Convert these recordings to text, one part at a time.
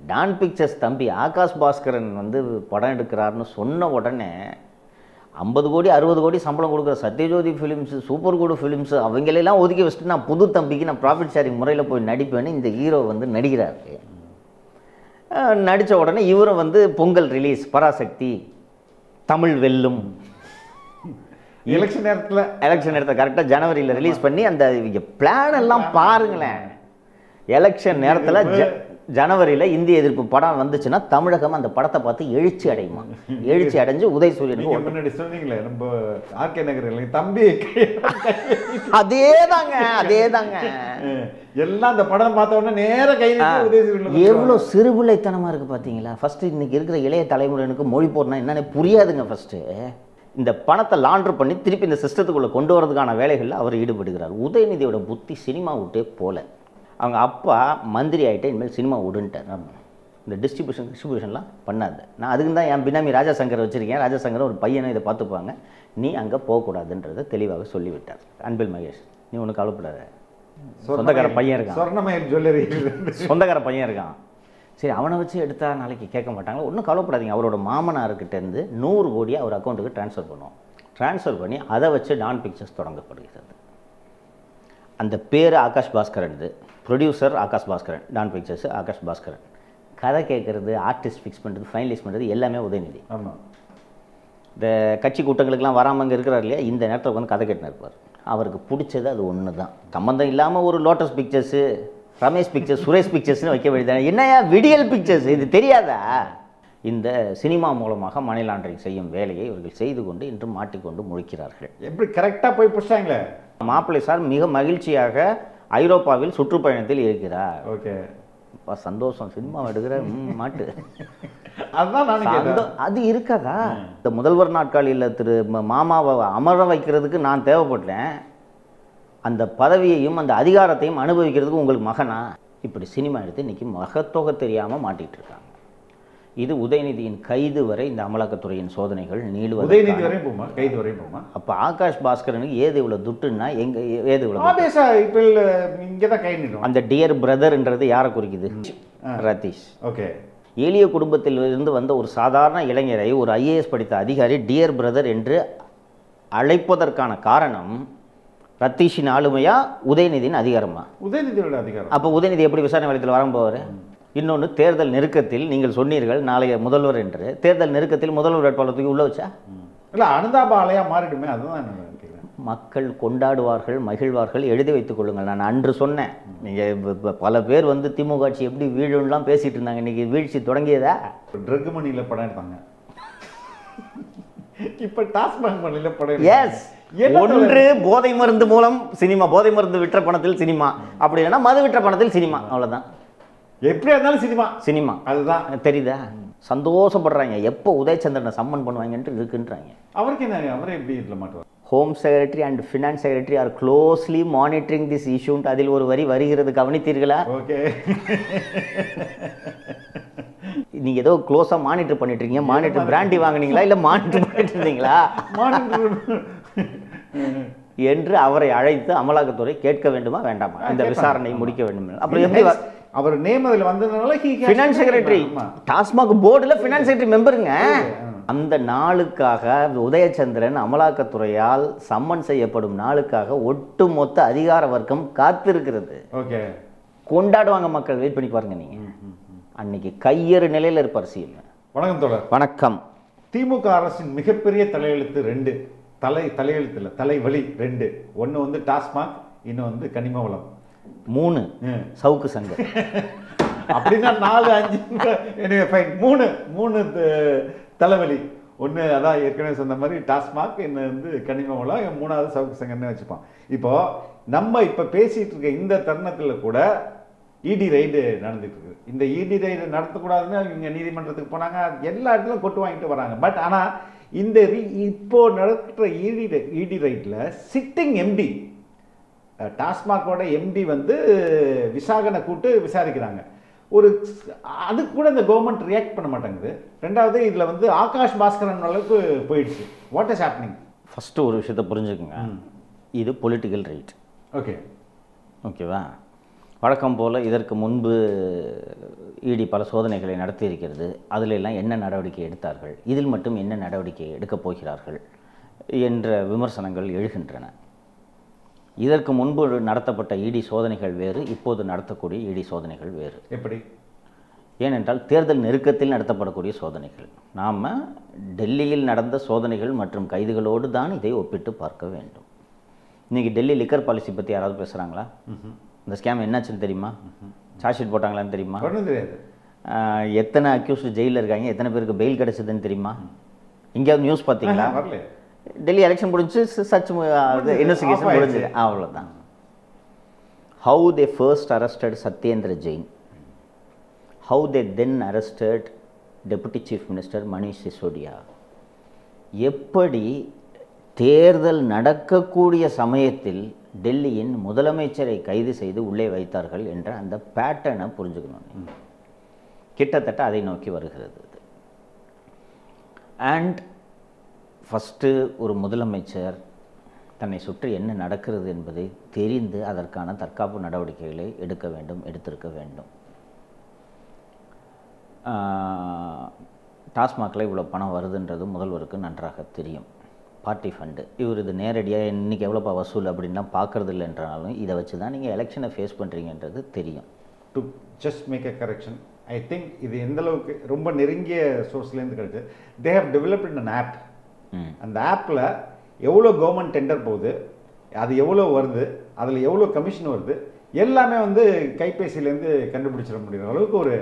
Don pictures தம்பி ஆகாஷ் பாஸ்கரன் வந்து படம் எடுக்கிறாருன்னு சொன்ன உடனே 50 கோடி 60 கோடி சம்பளம் கொடுக்குற Sathyajyothi films super good films அவங்களெல்லாம் ஒதுக்கி வச்சுட்டு நான் புது தம்பிக்கு நான் ப்ராஃபிட் ஷேரிங் முறையில் போய் நடிப்பேன்னு இந்த ஹீரோ வந்து நடிக்கிறாரு. நடித்த உடனே இவரும் வந்து பொங்கல் ரிலீஸ் பராசக்தி தமிழ் வெல்லும் எலெக்ஷன் நேரத்தில் கரெக்டாக ஜனவரியில் ரிலீஸ் பண்ணி அந்த இவங்க பிளான் எல்லாம் பாருங்களேன். எலெக்ஷன் நேரத்தில் ஜனவரியில் இந்திய எதிர்ப்பு படம் வந்துச்சுன்னா தமிழகம் அந்த படத்தை பார்த்து எழுச்சி அடையுமா, எழுச்சி அடைஞ்சு உதயசூரியனுக்கு முன்னாடி சொன்னீங்களே நம்ம ஆர்கே நகர் தம்பி அதேதாங்க எல்லாம் அந்த படம் பார்த்த உடனே நேர கை எவ்வளோ சிறுபிள்ளைத்தனமாக இருக்குது பார்த்தீங்களா. ஃபஸ்ட்டு இன்னைக்கு இருக்கிற இளைய தலைமுறையினருக்கு மொழி போடணும் என்னன்னு புரியாதுங்க. ஃபஸ்ட்டு இந்த பணத்தை லாண்டர் பண்ணி திருப்பி இந்த சிஸ்டத்துக்குள்ளே கொண்டு வரதுக்கான வேலைகளில் அவர் ஈடுபடுகிறார். உதயநிதியோட புத்தி சினிமா விட்டே போல. அவங்க அப்பா மந்திரி ஆகிட்டே இனிமேல் சினிமா விடுன்ட்டார். இந்த டிஸ்ட்ரிபியூஷன்லாம் பண்ணாது. நான் அதுக்கு தான் என் பினாமி ராஜாசங்கரை வச்சுருக்கேன். ராஜாசங்கர் ஒரு பையனை இதை பார்த்துப்பாங்க, நீ அங்கே போகக்கூடாதுன்றதை தெளிவாக சொல்லிவிட்டார். அன்பில் மகேஷ் நீ ஒன்றும் கவலைப்படாத, சொந்தக்கார பையன் இருக்கான், சொந்தக்கார பையன் இருக்கான், சரி அவனை வச்சு எடுத்தா நாளைக்கு கேட்க மாட்டாங்களா, ஒன்றும் கவலைப்படாதீங்க. அவரோட மாமனார்கிட்டேருந்து 100 கோடியை அவர் அக்கௌண்ட்டுக்கு ட்ரான்ஸ்ஃபர் பண்ணுவோம். ட்ரான்ஸ்ஃபர் பண்ணி அதை வச்சு டான் பிக்சர்ஸ் தொடங்கப்படுகிறது. அந்த பேர் Akash Bhaskaran, producer Akash Bhaskaran, Dawn pictures Akash Bhaskaran. கதை கேட்குறது, ஆர்டிஸ்ட் ஃபிக்ஸ் பண்ணுறது, ஃபைனலைஸ் பண்ணுறது எல்லாமே உதயநிதி. ஆமாம். இந்த கட்சி கூட்டங்களுக்கெல்லாம் வராமல் அங்கே இருக்கிறார் இல்லையா, இந்த நேரத்தில் வந்து கதை கேட்டுன்னு இருப்பார். அவருக்கு பிடிச்சது அது ஒன்று தான். சம்மந்தம் இல்லாமல் ஒரு Lotus Pictures, Ramesh Pictures, Suresh பிக்சர்ஸ்னு வைக்க வேண்டியது என்னையா விடியல் பிக்சர்ஸ், இது தெரியாதா? இந்த சினிமா மூலமாக மணி லாண்டரிங் செய்யும் வேலையை இவர்கள் செய்து கொண்டு இன்று மாட்டிக்கொண்டு முழிக்கிறார்கள். எப்படி கரெக்டாக போய் புடிச்சாங்களே. மாப்பிள்ளை சார் மிக மகிழ்ச்சியாக ஐரோப்பாவில் சுற்றுப்பயணத்தில் இருக்கிறார். ஓகே, சந்தோஷம், சினிமா எடுக்கிற மாட்டு அதுதான் அது இருக்காதா? இந்த முதல்வர் நாட்காலியில் திரு மாமாவை அமர வைக்கிறதுக்கு நான் தேவைப்பட்டேன், அந்த பதவியையும் அந்த அதிகாரத்தையும் அனுபவிக்கிறதுக்கு உங்களுக்கு மகனா? இப்படி சினிமா எடுத்து இன்னைக்கு மகத்தொகை தெரியாமல் மாட்டிகிட்டு இருக்காங்க. இது உதயநிதியின் கைது வரை இந்த அமலாக்கத்துறையின் சோதனைகள் நீளுவது. உதயநிதி வரை போமா, கைது வரை போமா? அப்போ ஆகாஷ் பாஸ்கரனுக்கு ஏது இவ்வளோ துட்டுன்னா எங்கே ஏது இவ்வளோ? இப்போ இங்கே தான் கை நீடும். அந்த டியர் பிரதர்ன்றது யாரை குறிக்குது? ரதீஷ். ஓகே. எளிய குடும்பத்தில் இருந்து வந்த ஒரு சாதாரண இளைஞரை ஒரு ஐஏஎஸ் படித்த அதிகாரி டியர் பிரதர் என்று அழைப்பதற்கான காரணம் ரத்தீஷின் ஆளுமையா உதயநிதியின் அதிகாரமா? உதயநிதியோட அதிகாரம். அப்போ உதயநிதி எப்படி விசாரணை வளையத்தில் வர போவார்? இன்னொன்று, தேர்தல் நெருக்கத்தில் நீங்கள் சொன்னீர்கள் நாளைய முதல்வர் என்று. தேர்தல் நெருக்கத்தில் முதல்வர் வேட்பாளருக்கு உள்ள வச்சா இல்லை அனுதாபாலையா மாறிடுமே? அதுதான் மக்கள் கொண்டாடுவார்கள், மகிழ்வார்கள். எழுதி வைத்துக் கொள்ளுங்கள். நான் அன்று சொன்னேன், நீங்கள் பல பேர் வந்து திமுக ஆட்சி எப்படி வீழும்லாம் பேசிட்டு இருந்தாங்க. இன்னைக்கு வீழ்ச்சி தொடங்கியதா? ட்ரக் மணியில் படம் எடுத்தாங்க, இப்போ டாஸ்மாக் மணியில் படம். எஸ், ஒன்று போதை மருந்து மூலம் சினிமா, போதை மருந்து விற்ற பணத்தில் சினிமா, அப்படி இல்லைன்னா மது விற்ற பணத்தில் சினிமா, அவ்வளோதான். எப்படியா இருந்தாலும் சினிமா, அதுதான். தெரியுதா? சந்தோஷப்படுறாங்க. எப்போ உதயச்சந்திரனை சம்மன் பண்ணுவாங்கன்ட்டு இருக்குன்றாங்க. அவருக்கு என்ன, அவரே எப்படி இதில் மாட்டுவார்? Home secretary and finance secretary are closely monitoring this இஷ்யூன்ட்டு அதில் ஒரு வரி வருகிறது, கவனித்தீர்களா? ஓகே. நீங்கள் ஏதோ க்ளோஸாக மானிட்டர் பண்ணிட்டு இருக்கீங்க. மானிட்டர் பிராண்டி வாங்கினீங்களா இல்லை மானிட்டர் பண்ணிட்டு இருந்தீங்களா என்று அவரை அழைத்து அமலாக்கத்துறை கேட்க வேண்டுமா வேண்டாமா? இந்த விசாரணை முடிக்க வேண்டும். அப்புறம் எப்படி அவர் நேம் அதில் வந்ததுனால ஃபினான்ஸ் செக்ரட்டரி, டாஸ்மாக் போர்டில் ஃபினான்ஸ் செக்ரட்டரி மெம்பருங்க. அந்த நாளுக்காக உதயச்சந்திரன் அமலாக்கத்துறையால் சம்மன் செய்யப்படும் நாளுக்காக ஒட்டுமொத்த அதிகார வர்க்கம் காத்திருக்கிறது. ஓகே, கொண்டாடுவாங்க மக்கள். வெயிட் பண்ணி பாருங்க. நீங்க அன்னைக்கு கையறு நிலையில் இருப்பார் சிஎம். வணக்கம் தோழர். வணக்கம். திமுக அரசின் மிகப்பெரிய தலையெழுத்து 2, தலையெழுத்து இல்லை, தலைவலி 2. ஒன்று வந்து டாஸ்மாக், இன்னும் வந்து கனிம வளம். 3 சவுக்கு சங்கம். அப்படின்னா 4, 5 எனவே ஃபைன். 3 தலைவலி. ஒன்று அதான் ஏற்கனவே சொன்ன மாதிரி டாஸ்மாக், இன்னும் வந்து கனிம வளம், 3வது சவுக்கு சங்கம்னு வச்சுப்போம். இப்போ நம்ம இப்போ பேசிகிட்டு இருக்க இந்த தருணத்தில் கூட இடி ரைடு நடந்துட்டு இருக்கு. இந்த இடி ரைடு நடத்தக்கூடாதுன்னு இவங்க நீதிமன்றத்துக்கு போனாங்க, எல்லா இடத்துலையும் கொட்டு வாங்கிட்டு வராங்க. பட் ஆனால் இந்த இப்போ நடக்கிற இடி ரைட்டில் சிட்டிங் எம்டி, டாஸ்மாகோட எம்டி வந்து விசாகனை கூட்டு விசாரிக்கிறாங்க. அதுக்கு கூட இந்த கவர்மெண்ட் ரியாக்ட் பண்ண மாட்டேங்குது. ரெண்டாவது இதில் வந்து ஆகாஷ் பாஸ்கரன் அளவுக்கு போயிடுச்சு. What is happening? ஃபஸ்ட்டு ஒரு விஷயத்தை புரிஞ்சுக்குங்க, இது பொலிட்டிக்கல் ரைட். ஓகே, ஓகேவா? வழக்கம் போல் இதற்கு முன்பு இடி பல சோதனைகளை நடத்தியிருக்கிறது. அதில் எல்லாம் என்ன நடவடிக்கை எடுத்தார்கள், இதில் மட்டும் என்ன நடவடிக்கை எடுக்கப் போகிறார்கள் என்ற விமர்சனங்கள் எழுகின்றன. இதற்கு முன்பு நடத்தப்பட்ட இடி சோதனைகள் வேறு, இப்போது நடத்தக்கூடிய இடி சோதனைகள் வேறு. எப்படி? ஏனென்றால் தேர்தல் நெருக்கத்தில் நடத்தப்படக்கூடிய சோதனைகள். நாம் டெல்லியில் நடந்த சோதனைகள் மற்றும் கைதுகளோடு தான் இதை ஒப்பிட்டு பார்க்க வேண்டும். இன்றைக்கி டெல்லி லிக்கர் பாலிசி பற்றி யாராவது பேசுகிறாங்களா? இந்த ஸ்கேம் என்னாச்சுன்னு தெரியுமா? சார்ஜ் ஷீட் போட்டாங்களான்னு தெரியுமா? தெரியாது. எத்தனை அக்யூஸ்டு ஜெயிலில் இருக்காங்க, எத்தனை பேருக்கு பெயில் கிடைச்சதுன்னு தெரியுமா? எங்கேயாவது நியூஸ் பார்த்தீங்களா? டெல்லி எலெக்ஷன் முடிஞ்சு சர்ச் இன்வெஸ்டிகேஷன் முடிஞ்சு அவ்வளோதான். How they first arrested Satyendra Jain, how they then arrested Deputy Chief Minister Manish Sisodia. எப்படி தேர்தல் நடக்கக்கூடிய சமயத்தில் டெல்லியின் முதலமைச்சரை கைது செய்து உள்ளே வைத்தார்கள் என்ற அந்த பேட்டர்னை புரிஞ்சுக்கணும். கிட்டத்தட்ட அதை நோக்கி வருகிறது. அண்ட் ஃபஸ்ட்டு ஒரு முதலமைச்சர் தன்னை சுற்றி என்ன நடக்கிறது என்பதை தெரிந்து அதற்கான தற்காப்பு நடவடிக்கைகளை எடுக்க வேண்டும், எடுத்திருக்க வேண்டும். டாஸ்மாகில் இவ்வளோ பணம் வருதுன்றது முதல்வருக்கு நன்றாக தெரியும். பார்ட்டி ஃபண்டு, இவர் இது நேரடியாக இன்றைக்கி எவ்வளோப்பா வசூல் அப்படின்லாம் பார்க்குறது இல்லை என்றாலும் இதை வச்சு தான் நீங்கள் எலெக்ஷனை ஃபேஸ் பண்ணுறீங்கன்றது தெரியும். To just make a correction, I think இது எந்தளவுக்கு ரொம்ப நெருங்கிய சோர்ஸ்லேருந்து கிடைச்சு, they have developed an app. அந்த ஆப்பில் எவ்வளோ கவர்மெண்ட் டெண்டர் போகுது, அது எவ்வளோ வருது, அதில் எவ்வளோ கமிஷன் வருது, எல்லாமே வந்து கைபேசியிலேருந்து கண்டுபிடிச்சிட முடிகிற அளவுக்கு ஒரு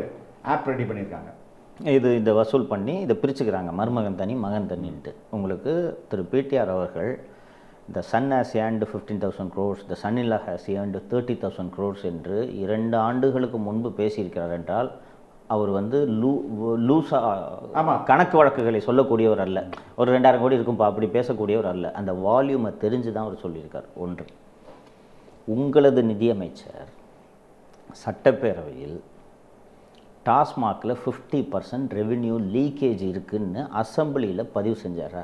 ஆப் ரெடி பண்ணியிருக்காங்க. இது இந்த வசூல் பண்ணி இதை பிரிச்சுக்கிறாங்க, மருமகன் தனி மகன் தனின்ட்டு. உங்களுக்கு திரு பிடிஆர் அவர்கள் the son has earned 15,000 crores, the son-in-law has earned 30,000 crores என்று 2 ஆண்டுகளுக்கு முன்பு பேசியிருக்கிறார் என்றால் அவர் வந்து லூஸாக கணக்கு வழக்குகளை சொல்லக்கூடியவர் அல்ல. ஒரு 2,000 கோடி இருக்கும்பா அப்படி பேசக்கூடியவர் அல்ல. அந்த வால்யூமை தெரிஞ்சு தான் அவர் சொல்லியிருக்கார். ஒன்று, உங்களது நிதியமைச்சர் சட்டப்பேரவையில் டாஸ்மாகில் 50% ரெவென்யூ லீக்கேஜ் இருக்குன்னு அசம்பிளியில் பதிவு செஞ்சாரா?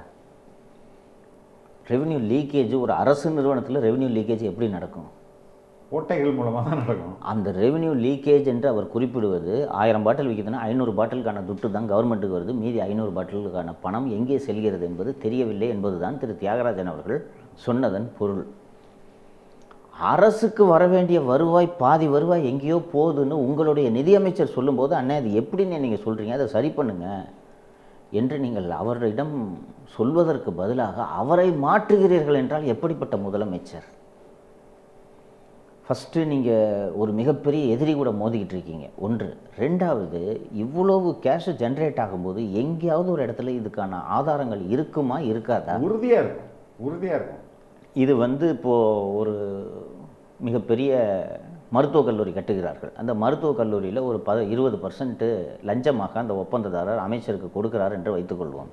ரெவென்யூ லீக்கேஜ் ஒரு அரசு நிறுவனத்தில் ரெவென்யூ லீக்கேஜ் எப்படி நடக்கும்? ஓட்டைகள் மூலமாக தான் நடக்கும். அந்த ரெவென்யூ லீக்கேஜ் என்று அவர் குறிப்பிடுவது 1000 பாட்டில் விற்கிதுன்னா 500 பாட்டிலுக்கான துட்டு தான் கவர்மெண்ட்டுக்கு வருது, மீதி 500 பாட்டிலுக்கான பணம் எங்கே செல்கிறது என்பது தெரியவில்லை என்பது தான் திரு தியாகராஜன் அவர்கள் சொன்னதன் பொருள். அரசுக்கு வர வேண்டிய வருவாய் பாதி வருவாய் எங்கேயோ போகுதுன்னு உங்களுடைய நிதியமைச்சர் சொல்லும்போது, அண்ணா அது எப்படின்னு நீங்கள் சொல்கிறீங்க, அதை சரி பண்ணுங்க என்று நீங்கள் அவரிடம் சொல்வதற்கு பதிலாக அவரை மாற்றுகிறீர்கள் என்றால் எப்படிப்பட்ட முதலமைச்சர்? ஃபஸ்ட்டு நீங்கள் ஒரு மிகப்பெரிய எதிரி கூட மோதிக்கிட்டு இருக்கீங்க. ஒன்று. ரெண்டாவது, இவ்வளவு கேஷ் ஜென்ரேட் ஆகும்போது எங்கேயாவது ஒரு இடத்துல இதுக்கான ஆதாரங்கள் இருக்குமா இருக்காதா? உறுதியாக இருக்கும், உறுதியாக இருக்கும். இது வந்து இப்போது ஒரு மிகப்பெரிய மருத்துவக் கல்லூரி கட்டுகிறார்கள். அந்த மருத்துவக் கல்லூரியில் ஒரு 20% லஞ்சமாக அந்த ஒப்பந்ததாரர் அமைச்சருக்கு கொடுக்குறார் என்று வைத்துக்கொள்வோம்.